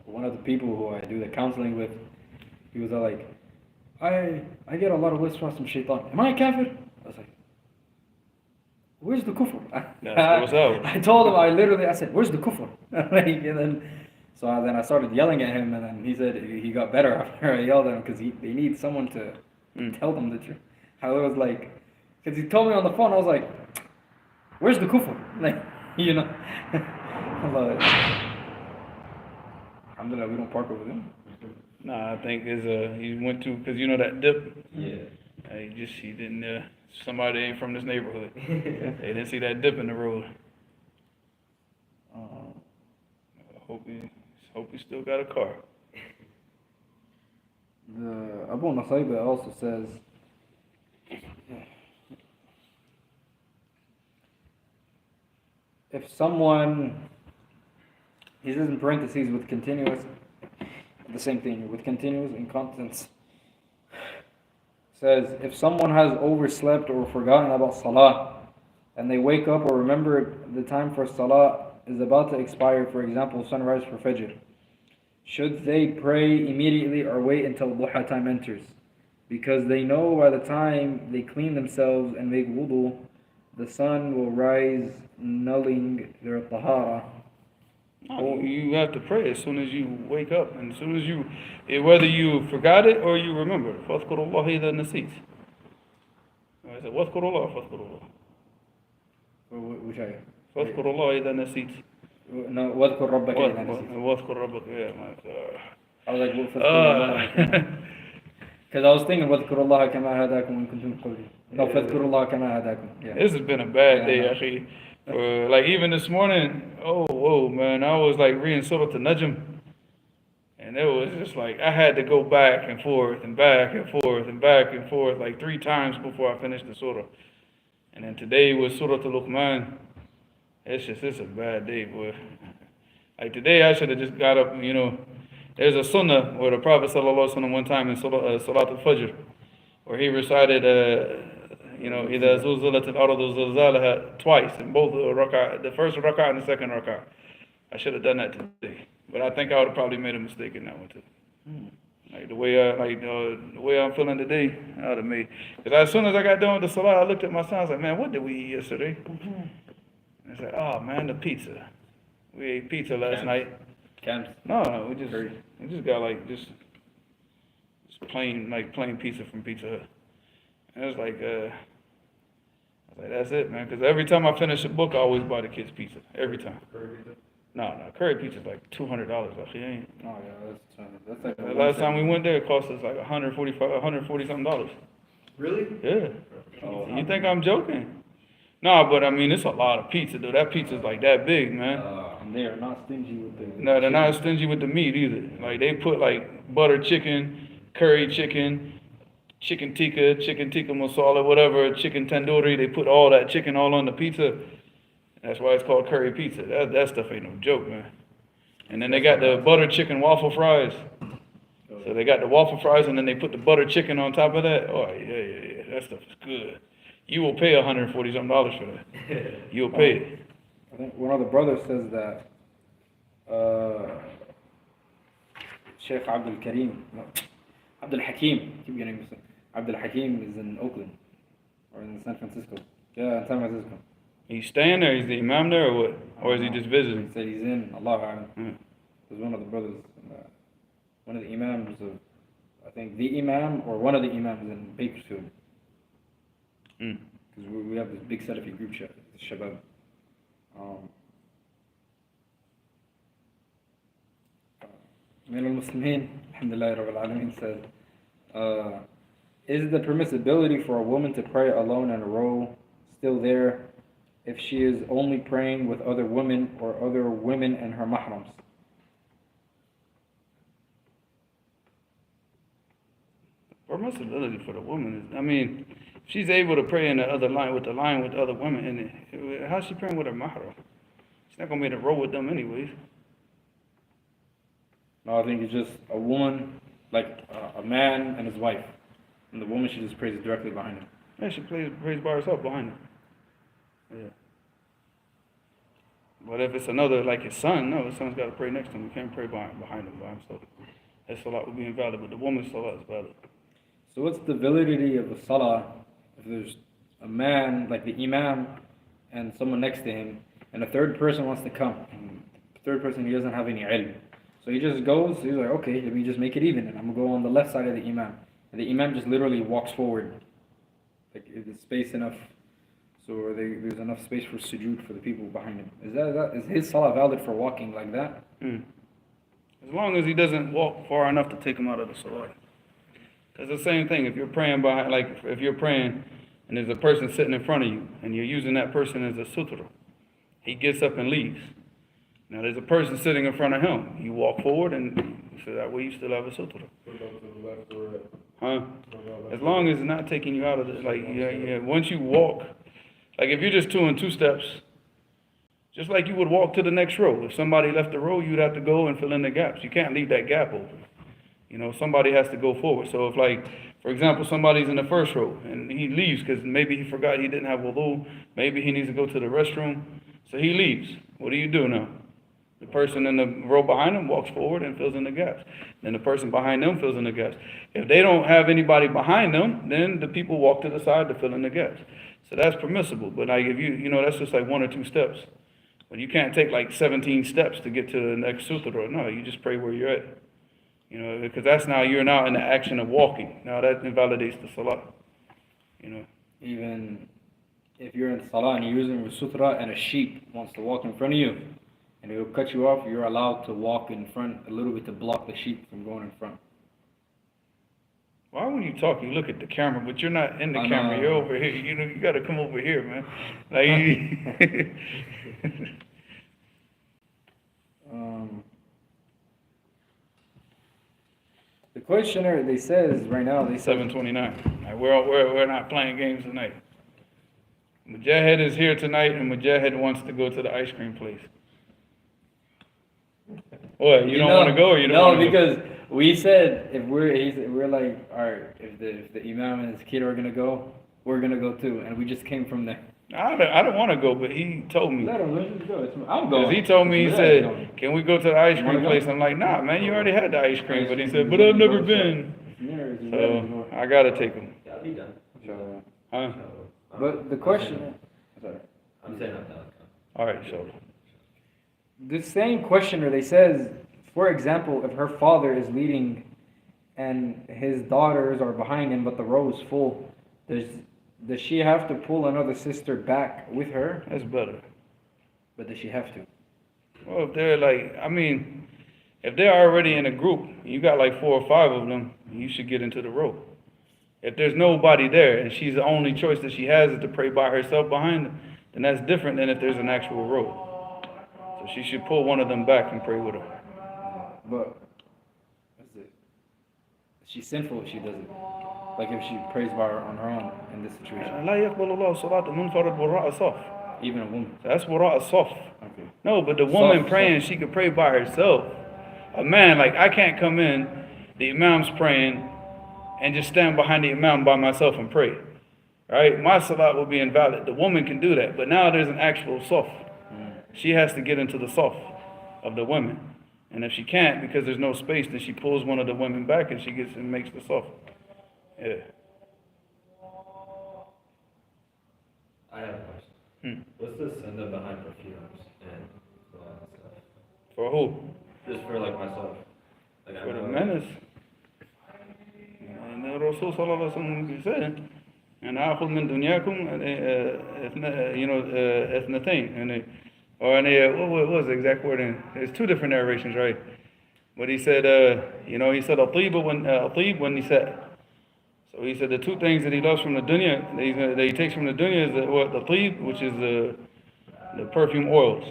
one of the people who I do the counseling with, he was all like, I get a lot of waswas from shaitan. Am I a kafir? I was like, where's the kufr? That's what's up. I told him, I said, where's the kufr? Like, and then, then I started yelling at him, and then he said he got better after I yelled at him, because they need someone to tell them the truth. How it was like, because he told me on the phone, I was like, where's the kufr? Like, you know. Alhamdulillah, we don't park over there. Nah, I think he went to, because you know that dip? Yeah. He didn't, somebody ain't from this neighborhood. They didn't see that dip in the road. I hope he still got a car. The Abu Nusayba also says, if someone, he says in parentheses with continuous, the same thing, with continuous incontinence, says, if someone has overslept or forgotten about salah, and they wake up or remember the time for salah is about to expire, for example, sunrise for fajr, should they pray immediately or wait until duha time enters? Because they know by the time they clean themselves and make wudu, the sun will rise, nulling their tahara. No, you have to pray as soon as you wake up, and as soon as you, whether you forgot it or you remember. فَاذْكُرُوا اللَّهَ إِذَا نَسِيتُ. I said, وَاذْكُرُوا اللَّهَ فَاذْكُرُوا اللَّهَ. Which ayah? فَاذْكُرُوا اللَّهَ إِذَا نَسِيتُ. No, وَاذْكُرْ رَبَّكَ إِذَا نَسِيتَ. وَاذْكُرْ رَبَّكَ. Yeah, my God. I was like, because I was thinking, وَاذْكُرُوا اللَّهَ كَمَا هَدَاكُمْ إِن كُنتُمْ قَبْلِ. No, فَاذْكُرُوا اللَّهَ كَمَا هَدَاكُمْ. Yeah. This has been a bad day, actually. Like even this morning, man, I was like reading Surah An-Najm, and it was just like I had to go back and forth and back and forth and back and forth like 3 times before I finished the surah. And then today was Surah Al-Luqman. It's a bad day, boy. Like today, I should have just got up. There's a sunnah where the Prophet ﷺ one time in Salat al-Fajr, where he recited, إِذَا زُلْزِلَتِ الْأَرْضُ زِلْزَالَهَا twice, in both the first rak'ah and the second rak'ah. I should have done that today, but I think I would have probably made a mistake in that one too. Like the way I'm feeling today, I would have made. Because as soon as I got done with the salah, I looked at my son. I was like, man, what did we eat yesterday? And I said, oh man, the pizza. We ate pizza last night. Camps. No, we just got like just plain pizza from Pizza Hut. And it was like, I was like, that's it, man. Because every time I finish a book, I always buy the kids pizza. Every time. No, curry pizza's like $200. Actually, ain't. Oh yeah, that's like The last time we went there, it cost us like $140 something. Really? Yeah. Oh, You think I'm joking? No, but I mean, it's a lot of pizza, though. That pizza's like that big, man. And they are not stingy with the. No, they're not stingy with the meat either. Like they put like butter chicken, curry chicken, chicken tikka masala, whatever, chicken tandoori. They put all that chicken all on the pizza. That's why it's called curry pizza. That stuff ain't no joke, man. And then they got the butter chicken waffle fries. So they got the waffle fries, and then they put the butter chicken on top of that. Oh yeah. That stuff is good. You will pay $140 something for that. You'll pay it. I think one of the brothers says that Sheikh Abdul Hakim, keep getting this. Abdul Hakim is in Oakland or in San Francisco. Yeah, in San Francisco. He's staying there? He's the imam there or what? Or is he just visiting? He said he's in, Allahu A'lam. It was one of the brothers, one of the imams of, I think the imam or one of the imams in Bakersfield. Because we have this big Salafi group chat, the Shabab. Amir al-Muslimin, alhamdulillah rabbil alameen, said, is the permissibility for a woman to pray alone in a row still there if she is only praying with other women or other women and her mahrams? Permissibility for the woman is, I mean, if she's able to pray in the other line with other women, and how's she praying with her mahram? She's not going to be in a row with them anyways. No, I think it's just a woman, like a man and his wife. And the woman, she just prays directly behind him. Yeah, she prays by herself behind him. Yeah. But if it's another, like his son, no, his son's got to pray next to him. He can't pray behind him by himself. That salah would be invalid, but the woman's salah is valid. So what's the validity of the salah if there's a man, like the imam, and someone next to him, and a third person wants to come. And the third person, he doesn't have any ilm. So he just goes, he's like, okay, let me just make it even, and I'm going to go on the left side of the imam. And the imam just literally walks forward. Like, is there space enough? So there's enough space for sujood for the people behind him. Is his salah valid for walking like that? As long as he doesn't walk far enough to take him out of the salah. Because the same thing, if you're praying behind, like if you're praying and there's a person sitting in front of you and you're using that person as a sutra, he gets up and leaves. Now there's a person sitting in front of him. You walk forward and so that way you still have a sutra. Huh? As long as it's not taking you out of the, like, once you walk, like if you're just doing 2 steps, just like you would walk to the next row. If somebody left the row, you'd have to go and fill in the gaps. You can't leave that gap open. You know, somebody has to go forward. So if, like, for example, somebody's in the first row and he leaves because maybe he forgot he didn't have wudu, maybe he needs to go to the restroom, so he leaves. What do you do now? The person in the row behind him walks forward and fills in the gaps. Then the person behind them fills in the gaps. If they don't have anybody behind them, then the people walk to the side to fill in the gaps. So that's permissible. But like if you know, that's just like 1 or 2 steps. But you can't take like 17 steps to get to the next sutra. No, you just pray where you're at. You know, because that's now, you're now in the action of walking. Now that invalidates the salah. You know. Even if you're in salah and you're using a sutra and a sheep wants to walk in front of you, and it will cut you off, you're allowed to walk in front a little bit to block the sheep from going in front. Why when you talk, you look at the camera, but you're not in the camera, you're over here. You know, you got to come over here, man. Like, the questioner, they says right now, they said 7:29. Like, we're not playing games tonight. Mujahid is here tonight, and Mujahid wants to go to the ice cream place. What, you don't want to go, or you don't want to go? No, because we said if we're like, all right, if the imam and his kid are gonna go, we're gonna go too, and we just came from there. I don't want to go, but he told me. Let him just go. I'm Because going. he told me, he said, can we go to the ice You cream wanna go? place? I'm like, nah, man, you already had the ice cream. But he said, but I've never been. So I got to take him. Yeah, I'll be done. So, Huh? but the question, I'm saying I'm done. All right, so. the same questioner, they says, for example, if her father is leading and his daughters are behind him, but the row is full, does she have to pull another sister back with her? That's better. But does she have to? Well, if they're like, I mean, if they're already in a group, you got like 4 or 5 of them, you should get into the row. If there's nobody there and she's the only choice that she has is to pray by herself behind them, then that's different than if there's an actual row. So she should pull one of them back and pray with her. But she's sinful if she does it. Like if she prays by her on her own in this situation. لا يقبل الله صلاة منفرد وراء صف. Even a woman. That's وراء صف. Okay. No, but the woman Soft, praying, she could pray by herself. A man, like I can't come in, the imam's praying, and just stand behind the imam by myself and pray. Right? My salat will be invalid. The woman can do that. But now there's an actual saf. She has to get into the saf of the women. And if she can't, because there's no space, then she pulls one of the women back and she gets and makes the saf. Yeah. I have a question. What's the sunnah behind perfumes and all that stuff? For who? Just for like myself. Like I For the know- menace. And the Rasul sallallahu alaihi wasallam said, and أخذ من دنياكم اثنتين, and what was the exact wording? There's 2 different narrations, right? But he said, he said atib when he said. So he said the 2 things that he loves from the dunya, that he takes from the dunya is the atib, which is the perfume oils,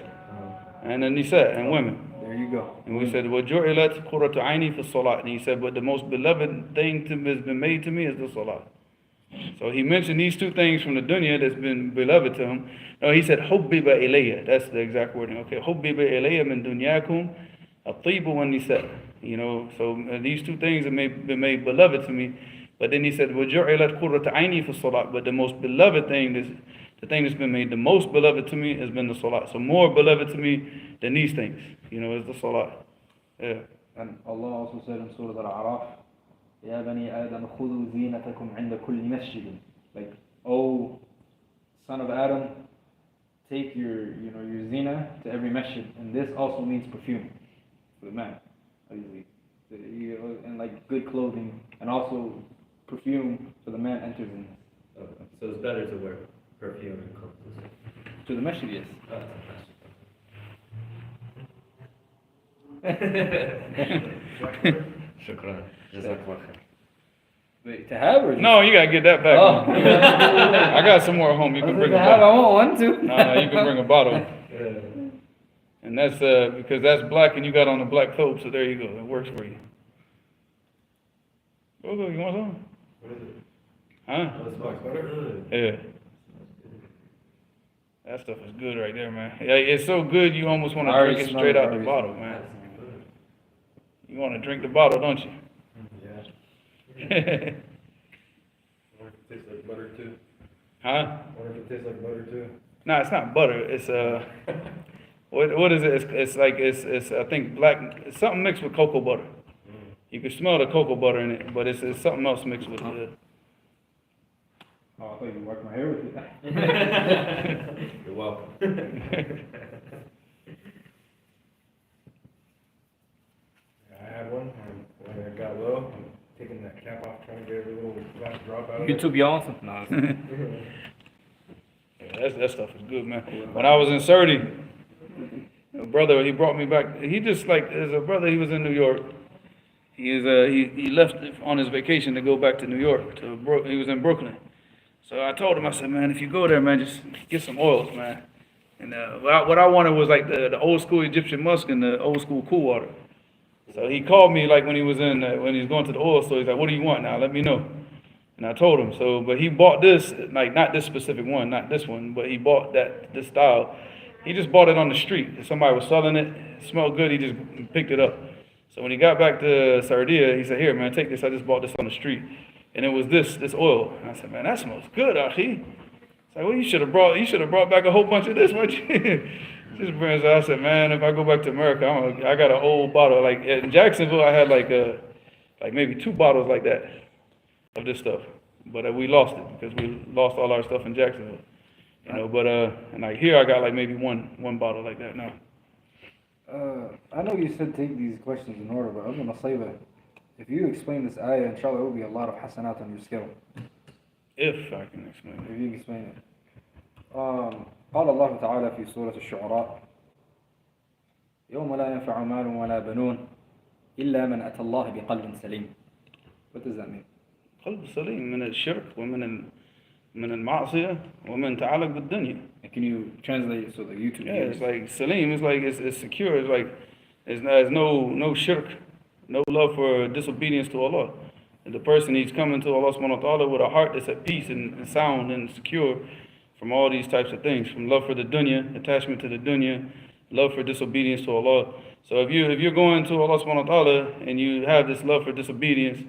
and the nisa, and women. There you go. And we said, وَجُعِلَتْ قُرَّةُ عَيْنِي فِي الصَّلَاةِ. And he said, but the most beloved thing has been made to me is the salah. So he mentioned these 2 things from the dunya that's been beloved to him. No, he said, حُبِّبَ إِلَيَّ. That's the exact wording. Okay, حُبِّبَ إِلَيَّ مِن دُنْيَاكُمْ الطِّيبُ وَالنِّسَاء. So these 2 things have been made beloved to me. But then he said, وَجُعِلَتْ قُرَّةُ عَيْنِي فِي الصَّلَاةِ. But the most beloved thing, the thing that's been made the most beloved to me has been the salah. So more beloved to me than these things, is the salah. Yeah. And Allah also said in Surah Al-A'raf, يا بني آدم خذوا زينتكم عند كل مسجد. Like, oh son of Adam, take your zina to every masjid, and this also means perfume for the man, obviously. And like good clothing, and also perfume for the man enters in this. Okay. So it's better to wear perfume and clothes. To the masjid, yes. Oh, Shukran. Jazakallah khair. Wait, to have or No, you gotta get that back. Oh. I got some more at home. You can bring a to have, I bottle. want one too. No, you can bring a bottle. Yeah. And that's because that's black and you got on a black coat, so there you go. It works for you. Go, you want some? What is it? Huh? Oh, it smells good. Yeah. That stuff is good right there, man. Yeah, it's so good you almost want I to already drink it smell straight it, out the already bottle, smell it. man. You want to drink the bottle, don't you? Yeah. I wonder if it tastes like butter too. Huh? I wonder if it tastes like butter too. No, it's not butter. It's what is it? It's I think black. It's something mixed with cocoa butter. You can smell the cocoa butter in it, but it's something else mixed with it. Oh, I thought you wiped my hair with it. You're welcome. I had one, and when it got low, I'm taking that cap off, trying to get every little last drop out of You it. too be awesome. No. Yeah, that stuff is good, man. When I was in Surrey, a brother, he brought me back. He just like, as a brother, he was in New York. He left on his vacation to go back to New York. He was in Brooklyn. So I told him, I said, man, if you go there, man, just get some oils, man. And what I wanted was like the old school Egyptian musk and the old school cool water. So he called me like when he was going to the oil store. He's like, what do you want now? Let me know. And I told him. So, but he bought this, like not this specific one, not this one, but he bought this style. He just bought it on the street. If somebody was selling it, it smelled good. He just picked it up. So when he got back to Sardia, he said, here, man, take this. I just bought this on the street. And it was this oil. And I said, man, that smells good, Achi. It's like, well, you should have brought back a whole bunch of this, wouldn't you? Just brings. I said, man, if I go back to America, I got an old bottle. Like in Jacksonville, I had like maybe 2 bottles like that of this stuff. But we lost it because we lost all our stuff in Jacksonville. You know, but and like here, I got like maybe one bottle like that now. I know you said take these questions in order, but I'm gonna say that if you explain this ayah, inshallah, there will be a lot of hasanat on your scale. If I can explain it. If you can explain it. قال الله تعالى في سورة الشعراء يوم لا ينفع مال ولا بنون إلا من أتى الله بقلب سليم. What does that mean? قلب سليم من الشرك من المعصية ومن تعلق بالدنيا. Can you translate it so that YouTube? Yeah, it's like salim. It's like it's secure. It's like there's no shirk, no love for disobedience to Allah. And the person he's coming to Allah subhanahu wa ta'ala with a heart that's at peace and sound and secure from all these types of things, from love for the dunya, attachment to the dunya, love for disobedience to Allah. So if you're going to Allah subhanahu wa ta'ala and you have this love for disobedience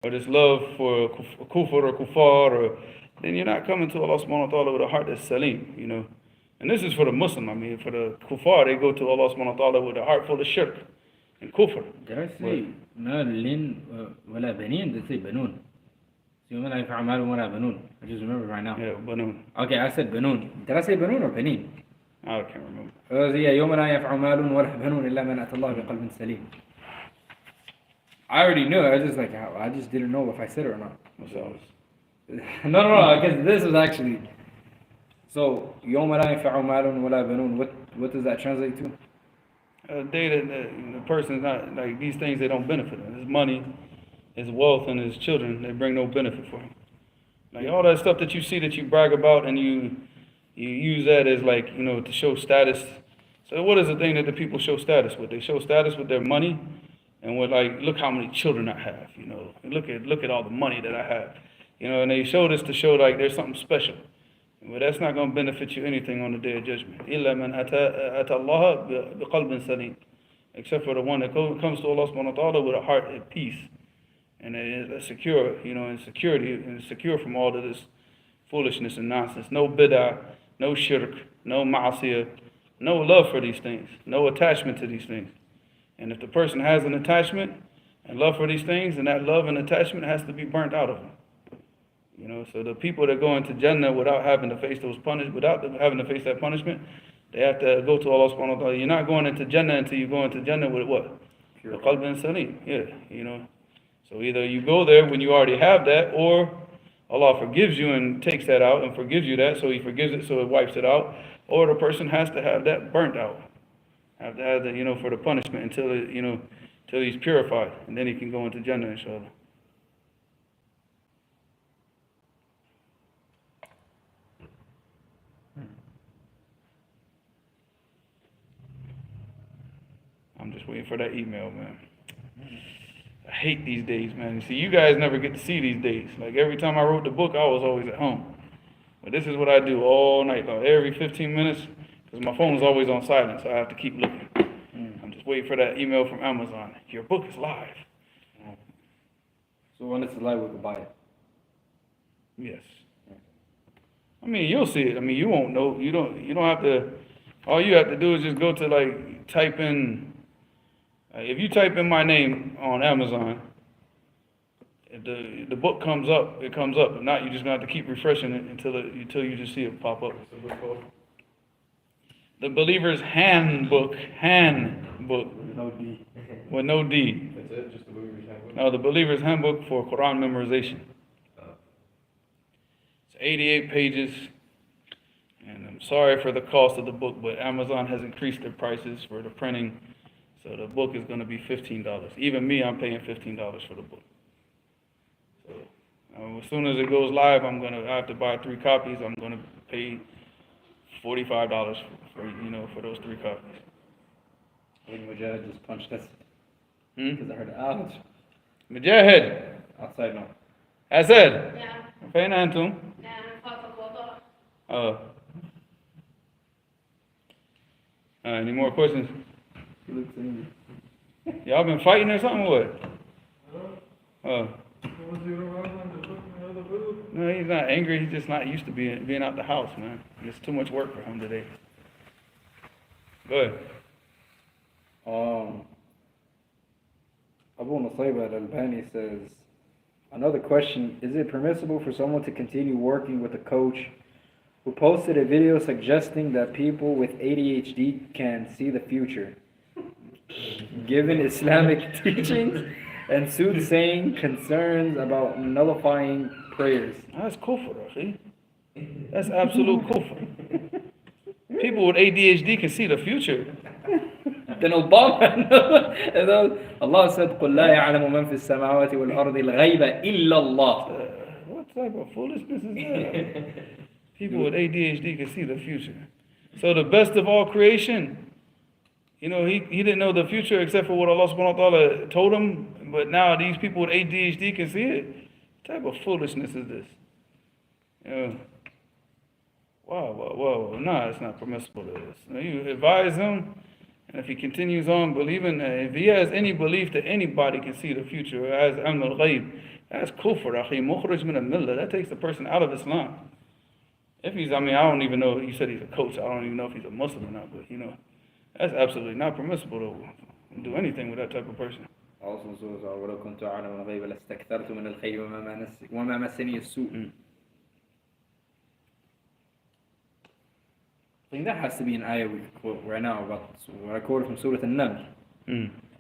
or this love for kufr or kuffar, then you're not coming to Allah subhanahu wa ta'ala with a heart that's salim, you know. And this is for the Muslim. I mean, for the kuffar, they go to Allah subhanahu wa ta'ala with a heart full of shirk and kufr. Did I say مال ولا بنين? Did I say بنون? يوم لا ينفع مال ولا بنون. I just remember right now. Yeah, banun. Okay, I said بنون. Did I say بنون or بنين? I can't remember. يوم لا ينفع مال ولا بنون إلا من أتى الله بقلب سليم. I already knew it. I just didn't know if I said it or not. What's else? No, because this is actually. So يوم لا ينفع مال ولا بنون. What does that translate to? A day that the person's not, like these things, they don't benefit him. His money, his wealth, and his children, they bring no benefit for him. Like all that stuff that you see that you brag about and you use that as like, you know, to show status. So what is the thing that the people show status with? They show status with their money and with like, look how many children I have, you know. Look at all the money that I have. You know, and they show this to show like there's something special. But that's not going to benefit you anything on the Day of Judgment. إِلَّا مَنْ أَتَى اللَّهَ بِقَلْبٍ سَلِيمٍ. Except for the one that comes to Allah subhanahu wa ta'ala with a heart at peace. And it is secure, you know, in security, and secure from all of this foolishness and nonsense. No bid'ah, no shirk, no ma'asiyah, no love for these things, no attachment to these things. And if the person has an attachment and love for these things, then that love and attachment has to be burnt out of them. You know, so the people that go into Jannah without having to face having to face that punishment, they have to go to Allah subhanahu wa ta'ala. You're not going into Jannah until you go into Jannah with what? Pure. Qalbin salim. Yeah, you know. So either you go there when you already have that, or Allah forgives you and takes that out and forgives you that, so He forgives it, so it wipes it out. Or the person has to have that burnt out, have to have that, you know, for the punishment until it, you know, till he's purified, and then he can go into Jannah, inshallah. I'm just waiting for that email, man. I hate these days, man. You see, you guys never get to see these days. Like every time I wrote the book, I was always at home. But this is what I do all night long, every 15 minutes, because my phone is always on silent, so I have to keep looking. I'm just waiting for that email from Amazon. Your book is live. So when it's live, we can buy it. Yes. I mean, you'll see it. I mean, you won't know. You don't have to. All you have to do is just go to, like, type in. If you type in my name on Amazon, if the book comes up, it comes up. If not, you're just gonna have to keep refreshing it until you just see it pop up. What's the book called? The Believer's Handbook. With no D. With no D. That's it? Just the Believer's Handbook? No, the Believer's Handbook for Quran memorization. It's 88 pages. And I'm sorry for the cost of the book, but Amazon has increased their prices for the printing. So the book is going to be $15. Even me, I'm paying $15 for the book. So as soon as it goes live, I have to buy 3 copies. I'm going to pay $45 for those 3 copies. I think Mujahid just punched us. Because I heard ouch. Mujahid. Outside now. Asad. نعم فين أنتم؟ نعم فقط وضع Oh. Any more questions? He looks angry. Y'all been fighting or something? What? Oh. No, he's not angry. He's just not used to being out the house, man. It's too much work for him today. Go ahead. Abu Nusayba al-Albani says, another question, is it permissible for someone to continue working with a coach who posted a video suggesting that people with ADHD can see the future, given Islamic teachings and soothsaying concerns about nullifying prayers? That's kufr, akhi. That's absolute kufr. People with ADHD can see the future. Then Obama, Allah said, قُلْ لَا يَعْلَمُ مَنْ فِي السَّمَاوَاتِ وَالْأَرْضِ الْغَيْبَ إِلَّا اللَّهِ. What type of foolishness is that? People with ADHD can see the future. So the best of all creation, you know, he didn't know the future except for what Allah subhanahu wa ta'ala told him, but now these people with ADHD can see it. What type of foolishness is this? You know, wow. Nah, it's not permissible to this. You advise him, and if he continues on believing, if he has any belief that anybody can see the future, as amn al-ghayb, that's kufr, akhi, mukhrij min al-millah. That takes the person out of Islam. If he's, I don't even know, you said he's a coach, I don't even know if he's a Muslim or not, but you know, that's absolutely not permissible to do anything with that type of person. Also says, وَلَوْ كُنْتُ أَعْلَمُ الْغَيْبَ لَاسْتَكْثَرْتُ مِنَ الْخَيْرِ وَمَا مَسَّنِيَ السُّوءُ. I think that has to be an ayah we quote right now about what I quoted from Surah An-Naml.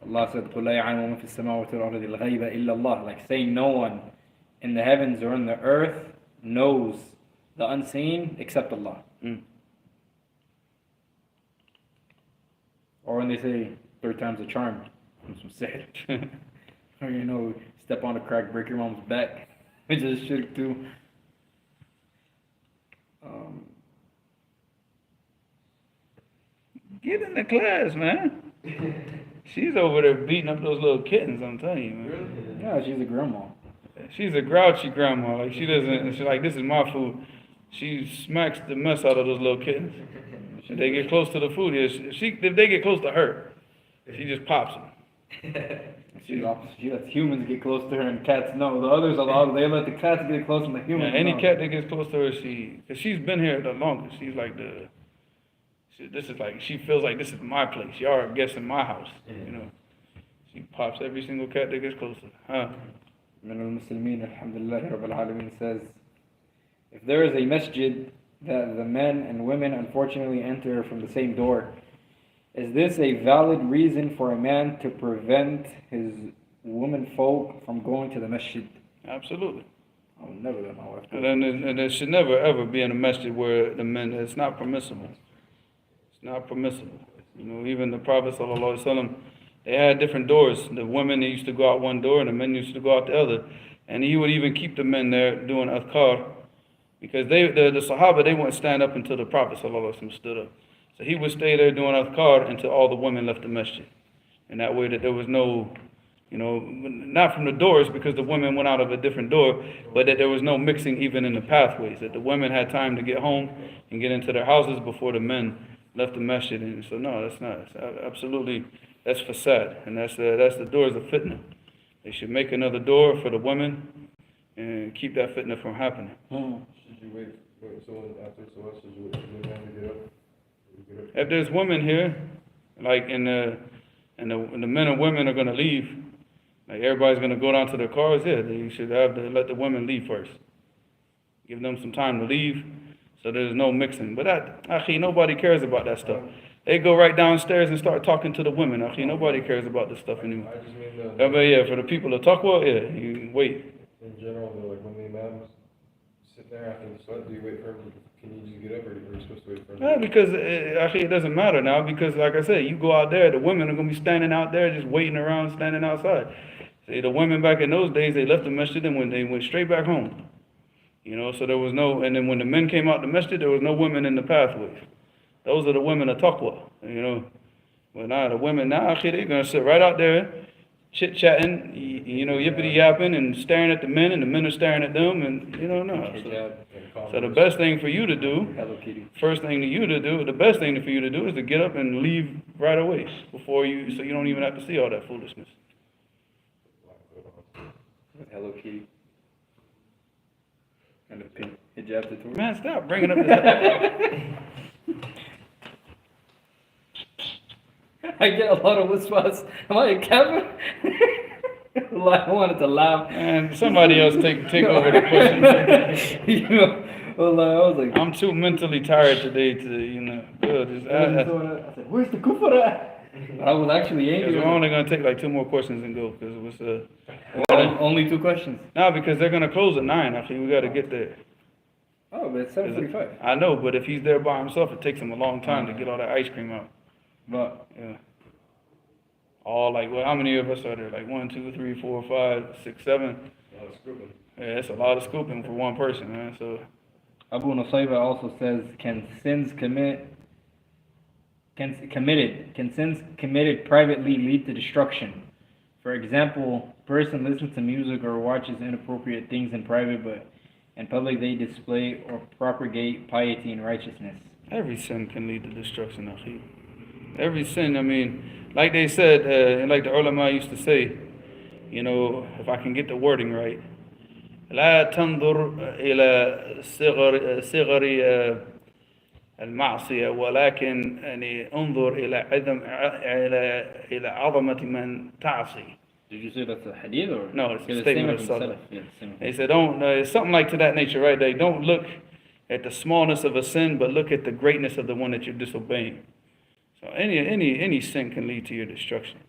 Allah said, قُلْ لَا يَعْلَمُ مَنْ فِي السَّمَاوَاتِ وَالْأَرْضِ الْغَيْبَ إِلَّا اللَّهِ, like saying no one in the heavens or in the earth knows the unseen except Allah. Or when they say 3 times the charm, from some sihr. Or you know, step on a crack, break your mom's back, which is shirk too. Get in the class, man. She's over there beating up those little kittens, I'm telling you, man. Yeah, she's a grandma. She's a grouchy grandma. Like, she's like, this is my food. She smacks the mess out of those little kittens. If they get close to the food, if they get close to her, she just pops them. She lets humans get close to her and cats no. The others they let the cats get close and the humans Any no. cat that gets close to her, because she's been here the longest. She's like she feels like this is my place. Y'all are guests in my house, you know. She pops every single cat that gets close to her. من المسلمين الحمد لله رب العالمين says, if there is a masjid that the men and women unfortunately enter from the same door, is this a valid reason for a man to prevent his women folk from going to the masjid? Absolutely. I would never let my wife go. And it should never ever be in a masjid where the men, it's not permissible. It's not permissible. You know, even the Prophet ﷺ, they had different doors. The women, they used to go out one door and the men used to go out the other. And he would even keep the men there doing adhkar, because the Sahaba, they wouldn't stand up until the Prophet ﷺ stood up. So he would stay there doing adhkar until all the women left the masjid. And that way that there was no, you know, not from the doors because the women went out of a different door, but that there was no mixing even in the pathways, that the women had time to get home and get into their houses before the men left the masjid. And so no, that's not, absolutely, that's fasad, and that's the doors of fitna. They should make another door for the women and keep that fitna from happening. Should you wait someone after someone? Should you wait for them to get up? If there's women here, like and the men and women are gonna leave, like everybody's gonna go down to their cars, yeah, they should have to let the women leave first. Give them some time to leave, so there's no mixing. But actually, nobody cares about that stuff. They go right downstairs and start talking to the women. Actually, nobody cares about this stuff anymore. I just mean But yeah, for the people of Taqwa, yeah, you wait. in general, though, like when the imams sit there after the salat, do you wait for him? Can you just get up, or are you supposed to wait for him? Yeah, because actually it doesn't matter now, because like I said, you go out there, the women are going to be standing out there just waiting around, standing outside. See, the women back in those days, they left the masjid and when they went straight back home. You know, so there was no, and then when the men came out the masjid, there was no women in the pathways. Those are the women of taqwa, you know. But now the women, now actually they're going to sit right out there, chit-chatting, you know, yippity-yapping and staring at the men, and the men are staring at them, and, you know, no. So the best thing for you to do, Hello Kitty. the best thing for you to do is to get up and leave right away before you, so you don't even have to see all that foolishness. Hello Kitty. And a pin hijab tutorial. Man, stop bringing up this. I get a lot of whispers. Am I a Kevin? I wanted to laugh. And somebody else take over the question. You know, well, I was like, I'm too mentally tired today to, you know, I said, where's the kufr at? I was actually angry. we're only going to take like 2 more questions and go, because it was, Only 2 questions. no, because they're going to close at 9. Actually, we got to get there. Oh, but it's 7:45. I know, but if he's there by himself, it takes him a long time to get all that ice cream out. But Yeah. All like, well, how many of us are there? Like 1, 2, 3, 4, 5, 6, 7. Yeah, that's a lot of scooping for one person, man. So Abu Nusayba also says, can sins committed privately lead to destruction? For example, person listens to music or watches inappropriate things in private, but in public they display or propagate piety and righteousness. every sin can lead to destruction, akhi. Every sin, I mean, like they said, and like the ulama used to say, you know, if I can get the wording right, لا تنظر إلى صغر المعصية ولكن يعني انظر إلى عظمة من تعصي. Did you say that's a hadith or? No, it's a the statement of from Salaf. Yeah, the same. They said, don't, it's something like to that nature, right? They don't look at the smallness of a sin, but look at the greatness of the one that you're disobeying. So any sin can lead to your destruction.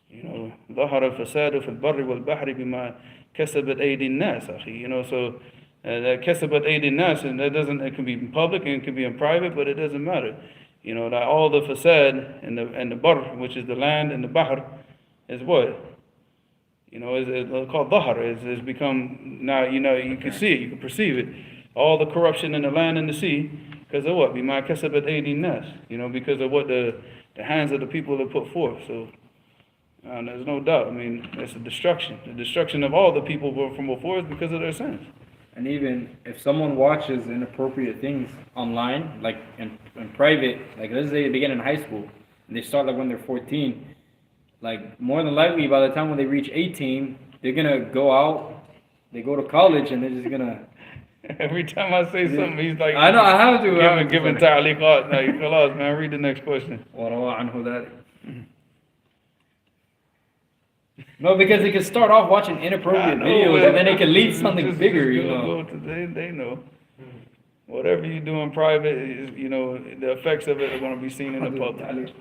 You know, ظهر الفساد في البر والبحر بما كسبت أيدي الناس, أخي. You know, so that كسبت أيدي الناس, and that doesn't, it can be in public and it can be in private, but it doesn't matter. You know, that all the fasad and the bar, which is the land, and the bahr is what? You know, it's called dhahar. It's become, now, you know, you can see it, you can perceive it. All the corruption in the land and the sea, because of what? بما كسبت أيدي الناس. You know, because of what the hands of the people have put forth. So, there's no doubt. I mean, it's a destruction. The destruction of all the people from before is because of their sins. And even if someone watches inappropriate things online, like in private, like let's say they begin in high school, and they start like when they're 14, like more than likely by the time when they reach 18, they're gonna go out, they go to college, and they're just gonna. Every time I say something, he's like, I know, I have to. Giving ta'liqat. Now, khalas, man, read the next question. وروى عنه ذلك. No, because they can start off watching inappropriate videos and then it can lead to something bigger, you know. They know. Whatever you do in private, you know, the effects of it are going to be seen in the public.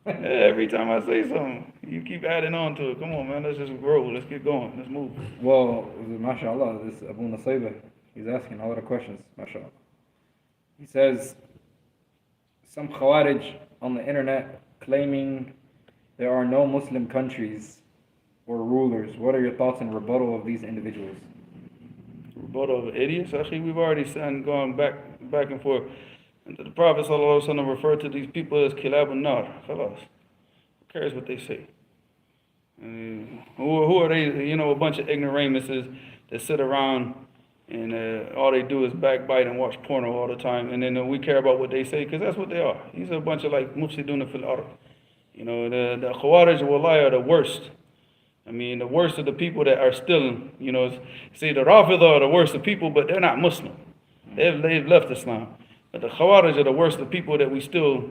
Every time I say something, you keep adding on to it. Come on, man, let's just grow. Let's get going. Let's move. Well, mashallah, this Abu Nasaiba, he's asking a lot of questions, mashallah. He says, some Khawarij on the internet claiming there are no Muslim countries or rulers. What are your thoughts in rebuttal of these individuals? Rebuttal of idiots? Actually, we've already said, going back and forth. And the Prophet ﷺ referred to these people as kilab al-nar. Khalas. Who cares what they say? Who are they? You know, a bunch of ignoramuses that sit around and all they do is backbite and watch porno all the time. And then we care about what they say because that's what they are. These are a bunch of like mufsiduna fil ard. You know, the Khawarij wallahi are the worst. I mean, the worst of the people that are still, you know, see, the Rafida are the worst of people, but they're not Muslim. They've left Islam. But the Khawarij are the worst of people that we still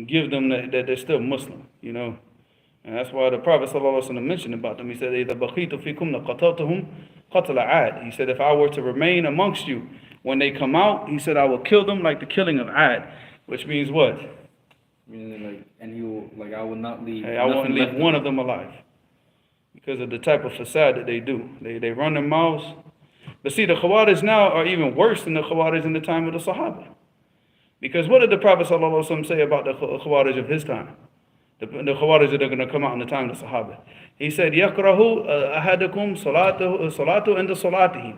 give them that they're still Muslim, you know. And that's why the Prophet ﷺ mentioned about them. He said, إِذَا بَقِيتُ فِيكُمْ لَقَتَلْتُهُمْ قَتْلَ عَادٍ. He said, if I were to remain amongst you, when they come out, he said, I will kill them like the killing of Ad. Which means what? Meaning like, and you like, I will not leave. Hey, I won't leave one of them alive. Because of the type of facade that they do. They run their mouths. But see, the Khawarij now are even worse than the Khawarij in the time of the Sahaba. Because what did the Prophet ﷺ say about the Khawarij of his time? The Khawarij that are going to come out in the time of the Sahaba. He said, يَكْرَهُ أَحَدَكُمْ صَلَاتُ عِنْدَ صَلَاتِهِ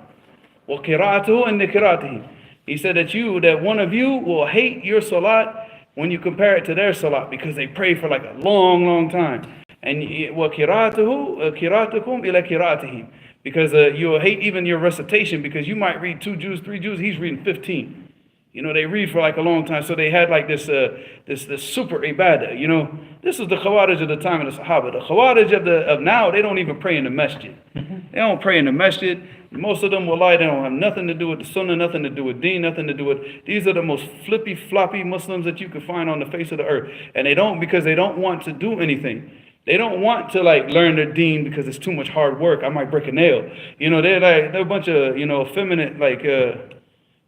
وَقِرَاتُهُ عِنْدَ قِرَاتِهِ. He said that one of you will hate your salat when you compare it to their salat because they pray for like a long, long time. And وَقِرَاتُهُ قِرَاتُكُمْ إِلَى قِرَاتِهِ. Because you will hate even your recitation because you might read 2 Jews, 3 Jews, he's reading 15. You know, they read for like a long time. So they had like this super ibadah, you know. This is the Khawarij of the time of the Sahaba. The Khawarij of now, they don't even pray in the masjid. They don't pray in the masjid. Most of them will lie. They don't have nothing to do with the sunnah, nothing to do with deen, nothing to do with... These are the most flippy, floppy Muslims that you could find on the face of the earth. And they don't, because they don't want to do anything. They don't want to like learn their deen because it's too much hard work. I might break a nail. You know, they're a bunch of, you know, effeminate, like...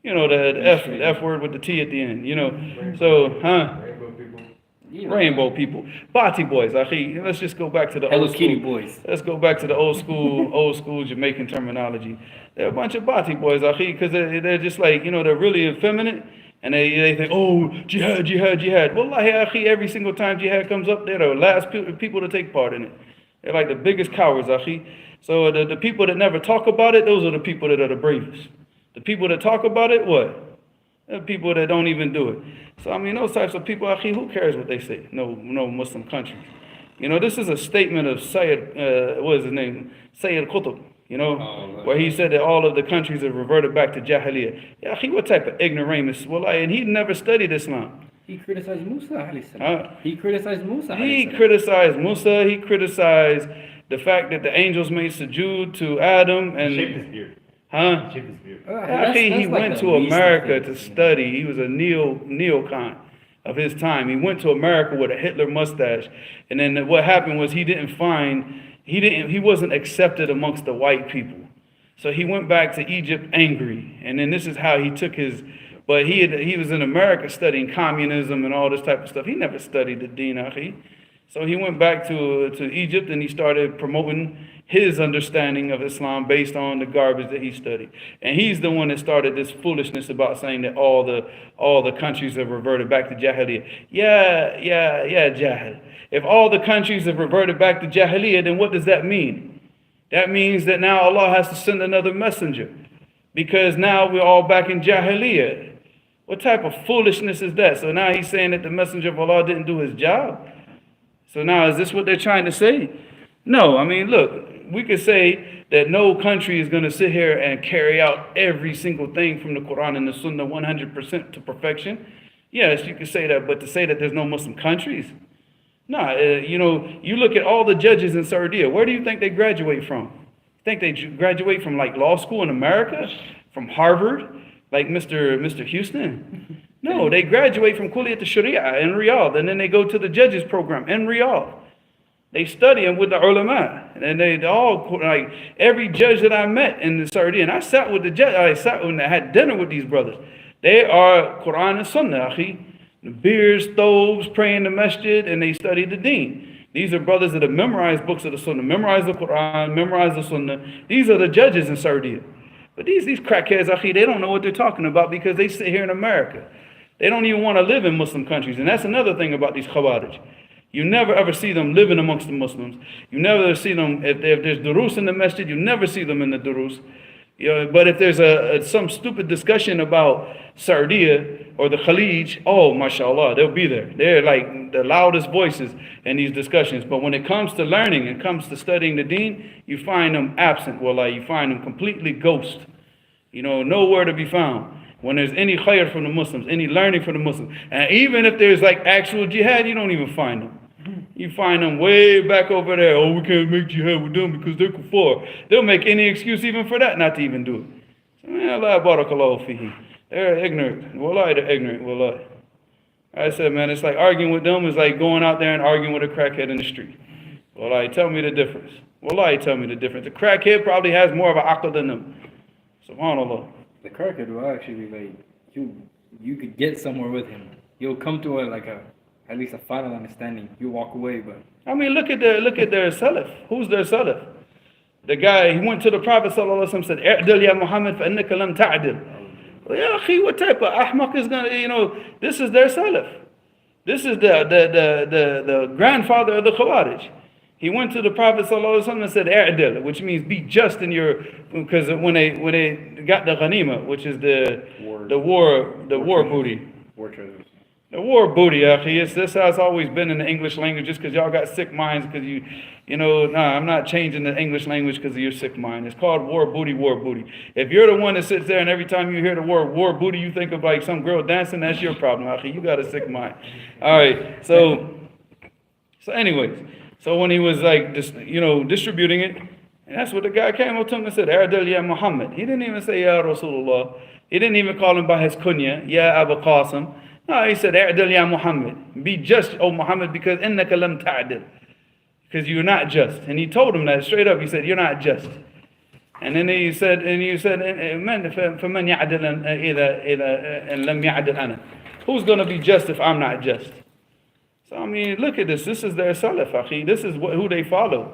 you know, the F word with the T at the end, you know. Rainbow people. Rainbow people. Bati boys, akhi. Let's just go back to the Hello old Kitty school. boys. Let's go back to the old school Jamaican terminology. They're a bunch of Bati boys, akhi, because they're just like, you know, they're really effeminate. And they think, oh, jihad, jihad, jihad. Wallahi, akhi, every single time jihad comes up, they're the last people to take part in it. They're like the biggest cowards, akhi. So the people that never talk about it, those are the people that are the bravest. The people that talk about it, what? The people that don't even do it. So, I mean, those types of people, akhi, who cares what they say? No Muslim countries. You know, this is a statement of Sayyid, what is his name? Sayyid Qutb, you know, where he said that all of the countries have reverted back to Jahiliyyah. Yeah, akhi, what type of ignoramus? Well, and he never studied Islam. He criticized Musa, alayhi salam. He criticized Musa, He criticized Musa. He criticized the fact that the angels made sujood to Adam and... Shape his beard. Huh? Shape his beard. He went to America to study. He was a neocon of his time. He went to America with a Hitler mustache. And then what happened was he wasn't accepted amongst the white people. So he went back to Egypt angry. And then this is how he took his, but he was in America studying communism and all this type of stuff. He never studied the deen, akhi. So he went back to Egypt and he started promoting his understanding of Islam based on the garbage that he studied. And he's the one that started this foolishness about saying that all the countries have reverted back to Jahiliyyah. Yeah, Jahil. If all the countries have reverted back to Jahiliyyah, then what does that mean? That means that now Allah has to send another messenger. Because now we're all back in Jahiliyyah. What type of foolishness is that? So now he's saying that the messenger of Allah didn't do his job. So now is this what they're trying to say? No, I mean, look, we could say that no country is going to sit here and carry out every single thing from the Quran and the Sunnah 100% to perfection. Yes, you could say that, but to say that there's no Muslim countries? Nah, you know, you look at all the judges in Saudi, where do you think they graduate from? You think they graduate from like law school in America? From Harvard? Like Mr. Houston? No, they graduate from Kulliyat al-Sharia in Riyadh, and then they go to the judges program in Riyadh. They study them with the ulama, and they all, like, every judge that I met in the Saudi, and I sat with the judge, I had dinner with these brothers. They are Quran and Sunnah, akhi. The beers, stoves, praying the masjid, and they study the deen. These are brothers that have memorized books of the Sunnah, memorized the Quran, memorized the Sunnah. These are the judges in Saudi. But these crackheads, akhi, they don't know what they're talking about because they sit here in America. They don't even want to live in Muslim countries, and that's another thing about these Khawarij. You never ever see them living amongst the Muslims. You never see them, if there's durus in the masjid, you never see them in the durus. You know, but if there's some stupid discussion about Sardiya or the Khalij, oh, mashallah, they'll be there. They're like the loudest voices in these discussions. But when it comes to learning, it comes to studying the deen, you find them absent. Wallah, you find them completely ghost. You know, nowhere to be found. When there's any khair from the Muslims, any learning from the Muslims. And even if there's like actual jihad, you don't even find them. You find them way back over there. Oh, we can't make jihad with them because they're kuffar. They'll make any excuse even for that not to even do it. So, man, Allah barakallahu fihi. They're ignorant. Wallahi, they're ignorant. Wallahi. I said, man, it's like arguing with them is like going out there and arguing with a crackhead in the street. Wallahi, tell me the difference. Wallahi, tell me the difference. The crackhead probably has more of an aql than them. Subhanallah. The crackhead will actually like you could get somewhere with him. You'll come to at least a final understanding. You walk away, but I mean, look at their salaf. Who's their salaf? The guy, he went to the Prophet sallallahu alaihi wasallam, said, "I'dil ya Muhammad, fa innaka lam ta'dil." Well, ya akhi, what type of ahmaq is gonna? You know, this is their salaf. This is the grandfather of the Khawarij. He went to the Prophet sallallahu alaihi wasallam and said, "I'dil," which means be just in your. Because when they got the ghanima, which is the war booty. war treasures. The war booty, akhi. This how it's always been in the English language, just because y'all got sick minds, because I'm not changing the English language because of your sick mind. It's called war booty, war booty. If you're the one that sits there and every time you hear the word war booty, you think of like some girl dancing, that's your problem, akhi. You got a sick mind. All right, so anyways, so when he was like, distributing it, and that's what the guy came up to him and said, "A'dal ya Muhammad." He didn't even say, "Ya Rasulullah." He didn't even call him by his kunya, "Ya Abu Qasim." No, he said, "A'dal ya Muhammad." Be just, O Muhammad, because innaka lam ta'dil. Because you're not just. And he told him that straight up. He said, "You're not just." And then he said, "Man, فَمَنْ يَعْدِلْ إِذَا لَمْ يَعْدِلْ أَنَا." Who's going to be just if I'm not just? So, I mean, look at this. This is their salaf, akhi. This is who they follow.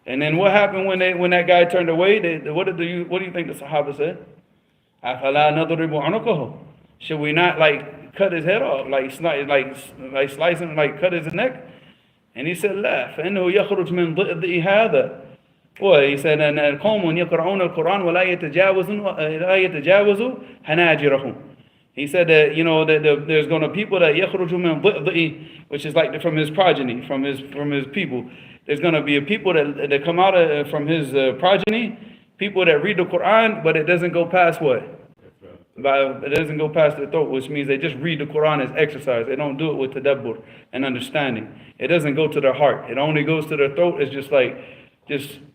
And then what happened when that guy turned away? What do you think the Sahaba said? أَفَلَا نَضْرِبُ عُنُقَهُ. Should we not like cut his head off, like slice him, like cut his neck? And he said, "لا فإنه يخرج من ضئضئ هذا." Well, he said, "أن قوم يقرؤون القرآن ولا يتجاوزوا حناجرهم." He said that that there's going to people that يخرج من ضئضئ, which is like from his progeny, from his people. There's going to be a people that come out from his progeny, people that read the Quran, but it doesn't go past what? It doesn't go past their throat, which means they just read the Quran as exercise. They don't do it with tadabbur and understanding. It doesn't go to their heart. It only goes to their throat. It's just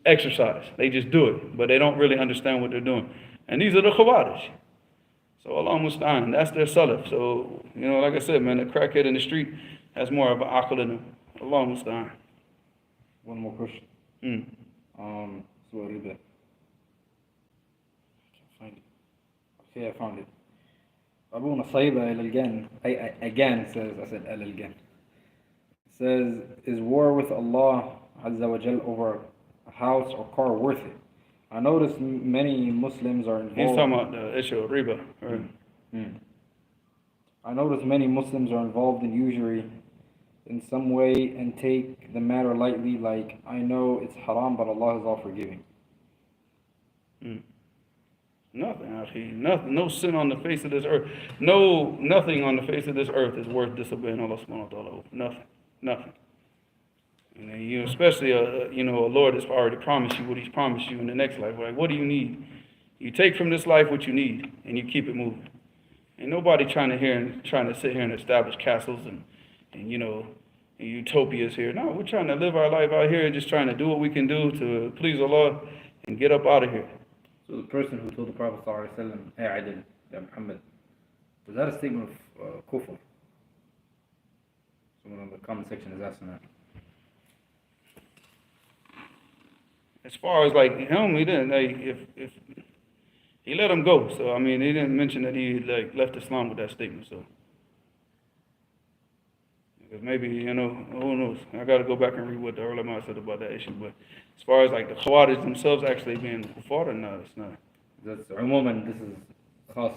exercise. They just do it, but they don't really understand what they're doing. And these are the Khawarij. So Allah musta'an, that's their salaf. So, like I said, man, the crackhead in the street has more of an aql in him. Allah musta'an. One more question. So what is it? I found it. أبونا صيبة إلى الجن. Again says, I said إلى الجن. Says, is war with Allah Azza wa Jal over a house or car worth it? I notice many Muslims are involved. He's talking about the issue of riba. Right? I notice many Muslims are involved in usury in some way and take the matter lightly, like, I know it's haram, but Allah is all forgiving. Nothing, akhi. Nothing. No sin on the face of this earth. Nothing on the face of this earth is worth disobeying Allah subhanahu wa ta'ala. Nothing. And especially a Lord has already promised you what He's promised you in the next life. Like, what do you need? You take from this life what you need, and you keep it moving. Ain't nobody trying to sit here and establish castles and utopias here. No, we're trying to live our life out here, just trying to do what we can do to please Allah and get up out of here. So the person who told the Prophet ﷺ, "Hey Adil, ya Muhammad," was that a statement of kufr? Someone in the comment section is asking that. as far as like him, he didn't like if he let him go. So I mean, he didn't mention that he like left Islam with that statement. So because maybe who knows? I got to go back and read what the ulama said about that issue. But as far as like the Khawarij themselves actually being kuffar, no, it's not. That's umum and this is khas.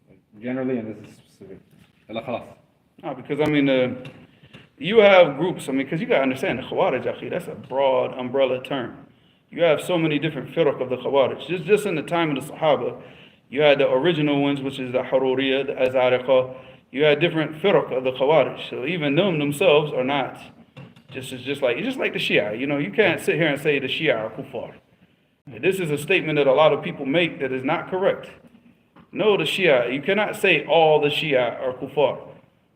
Like, generally, and this is specific. Ala khas. No, because I mean, you have groups. I mean, because you got to understand the Khawarij, akhi, that's a broad umbrella term. You have so many different firq of the Khawarij. Just in the time of the Sahaba, you had the original ones, which is the Haruriyya, the Azariqa. You had different firq of the Khawarij. So even them themselves are not just like the Shia. You can't sit here and say the Shia are kuffar. This is a statement that a lot of people make that is not correct. No, the Shia, you cannot say all the Shia are kuffar.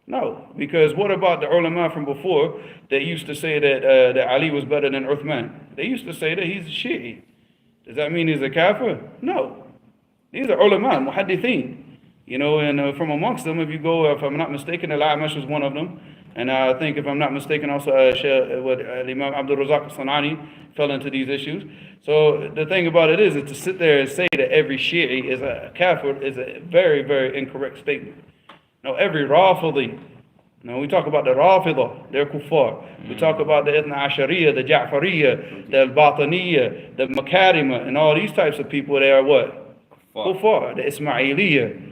No, because what about the ulama from before that used to say that Ali was better than Uthman? They used to say that he's a Shi'i. Does that mean he's a kafir? No. These are ulama, muhaddithin. And from amongst them, if you go, if I'm not mistaken, Al-A'mash was one of them. And I think, if I'm not mistaken, also Imam Abdul Razak Sanani fell into these issues. So the thing about it is to sit there and say that every Shi'i is a kafir is a very, very incorrect statement. No, every Rafidi. We talk about the Rafidah, they're kuffar. We talk about the Ithna Ashariya, the Ja'fariyya, the Al-Bataniyya, the Makarima, and all these types of people, they are what? Kuffar. The Ismailiyya.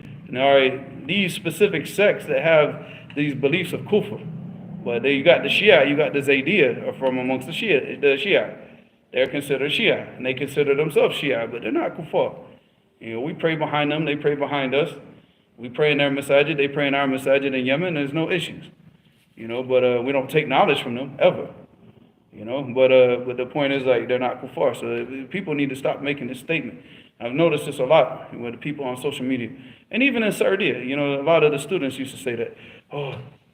These specific sects that have these beliefs of kufr. But then you got the Shia, you got the Zaydiyya from amongst the Shia. They're considered Shia, and they consider themselves Shia, but they're not kuffar. We pray behind them, they pray behind us. We pray in their masajid, they pray in our masajid in Yemen, there's no issues. But we don't take knowledge from them, ever. But the point is, like, they're not kuffar. So people need to stop making this statement. I've noticed this a lot with the people on social media. And even in Saudiya, a lot of the students used to say that,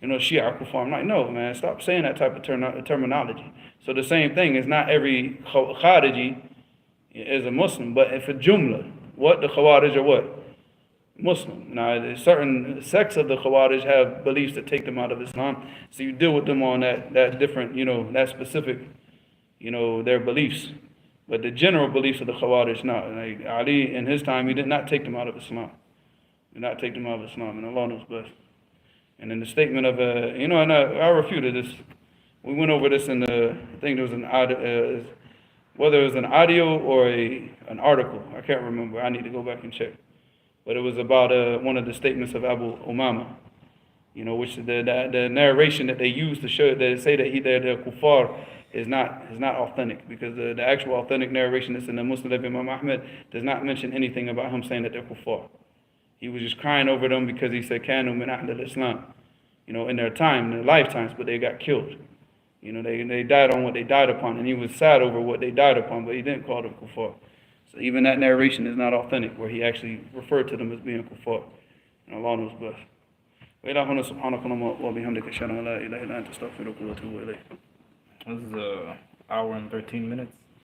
Shia are kuffar. I'm like, no, man, stop saying that type of terminology. So the same thing is not every Khariji is a Muslim, but if a jumla, what the Khawarij are what? Muslim. Now, certain sects of the Khawarij have beliefs that take them out of Islam, so you deal with them on that different, that specific, their beliefs. But the general beliefs of the Khawarij, no. Like Ali, in his time, he did not take them out of Islam. Did not take them out of Islam, and Allah knows best. And in the statement of, and I refuted this. We went over this in I think there was whether it was an audio or an article. I can't remember. I need to go back and check. But it was about one of the statements of Abu Umama, which the narration that they use to show, that they say that they're kuffar is not authentic, because the actual authentic narration that's in the Musnad of Imam Ahmed does not mention anything about him saying that they're kuffar. He was just crying over them because he said kanu min ahl al-Islam, in their time, in their lifetimes, but they got killed. They died on what they died upon, and he was sad over what they died upon, but he didn't call them kuffar. So even that narration is not authentic, where he actually referred to them as being kuffar. And Allah knows best. This is an hour and 13 minutes.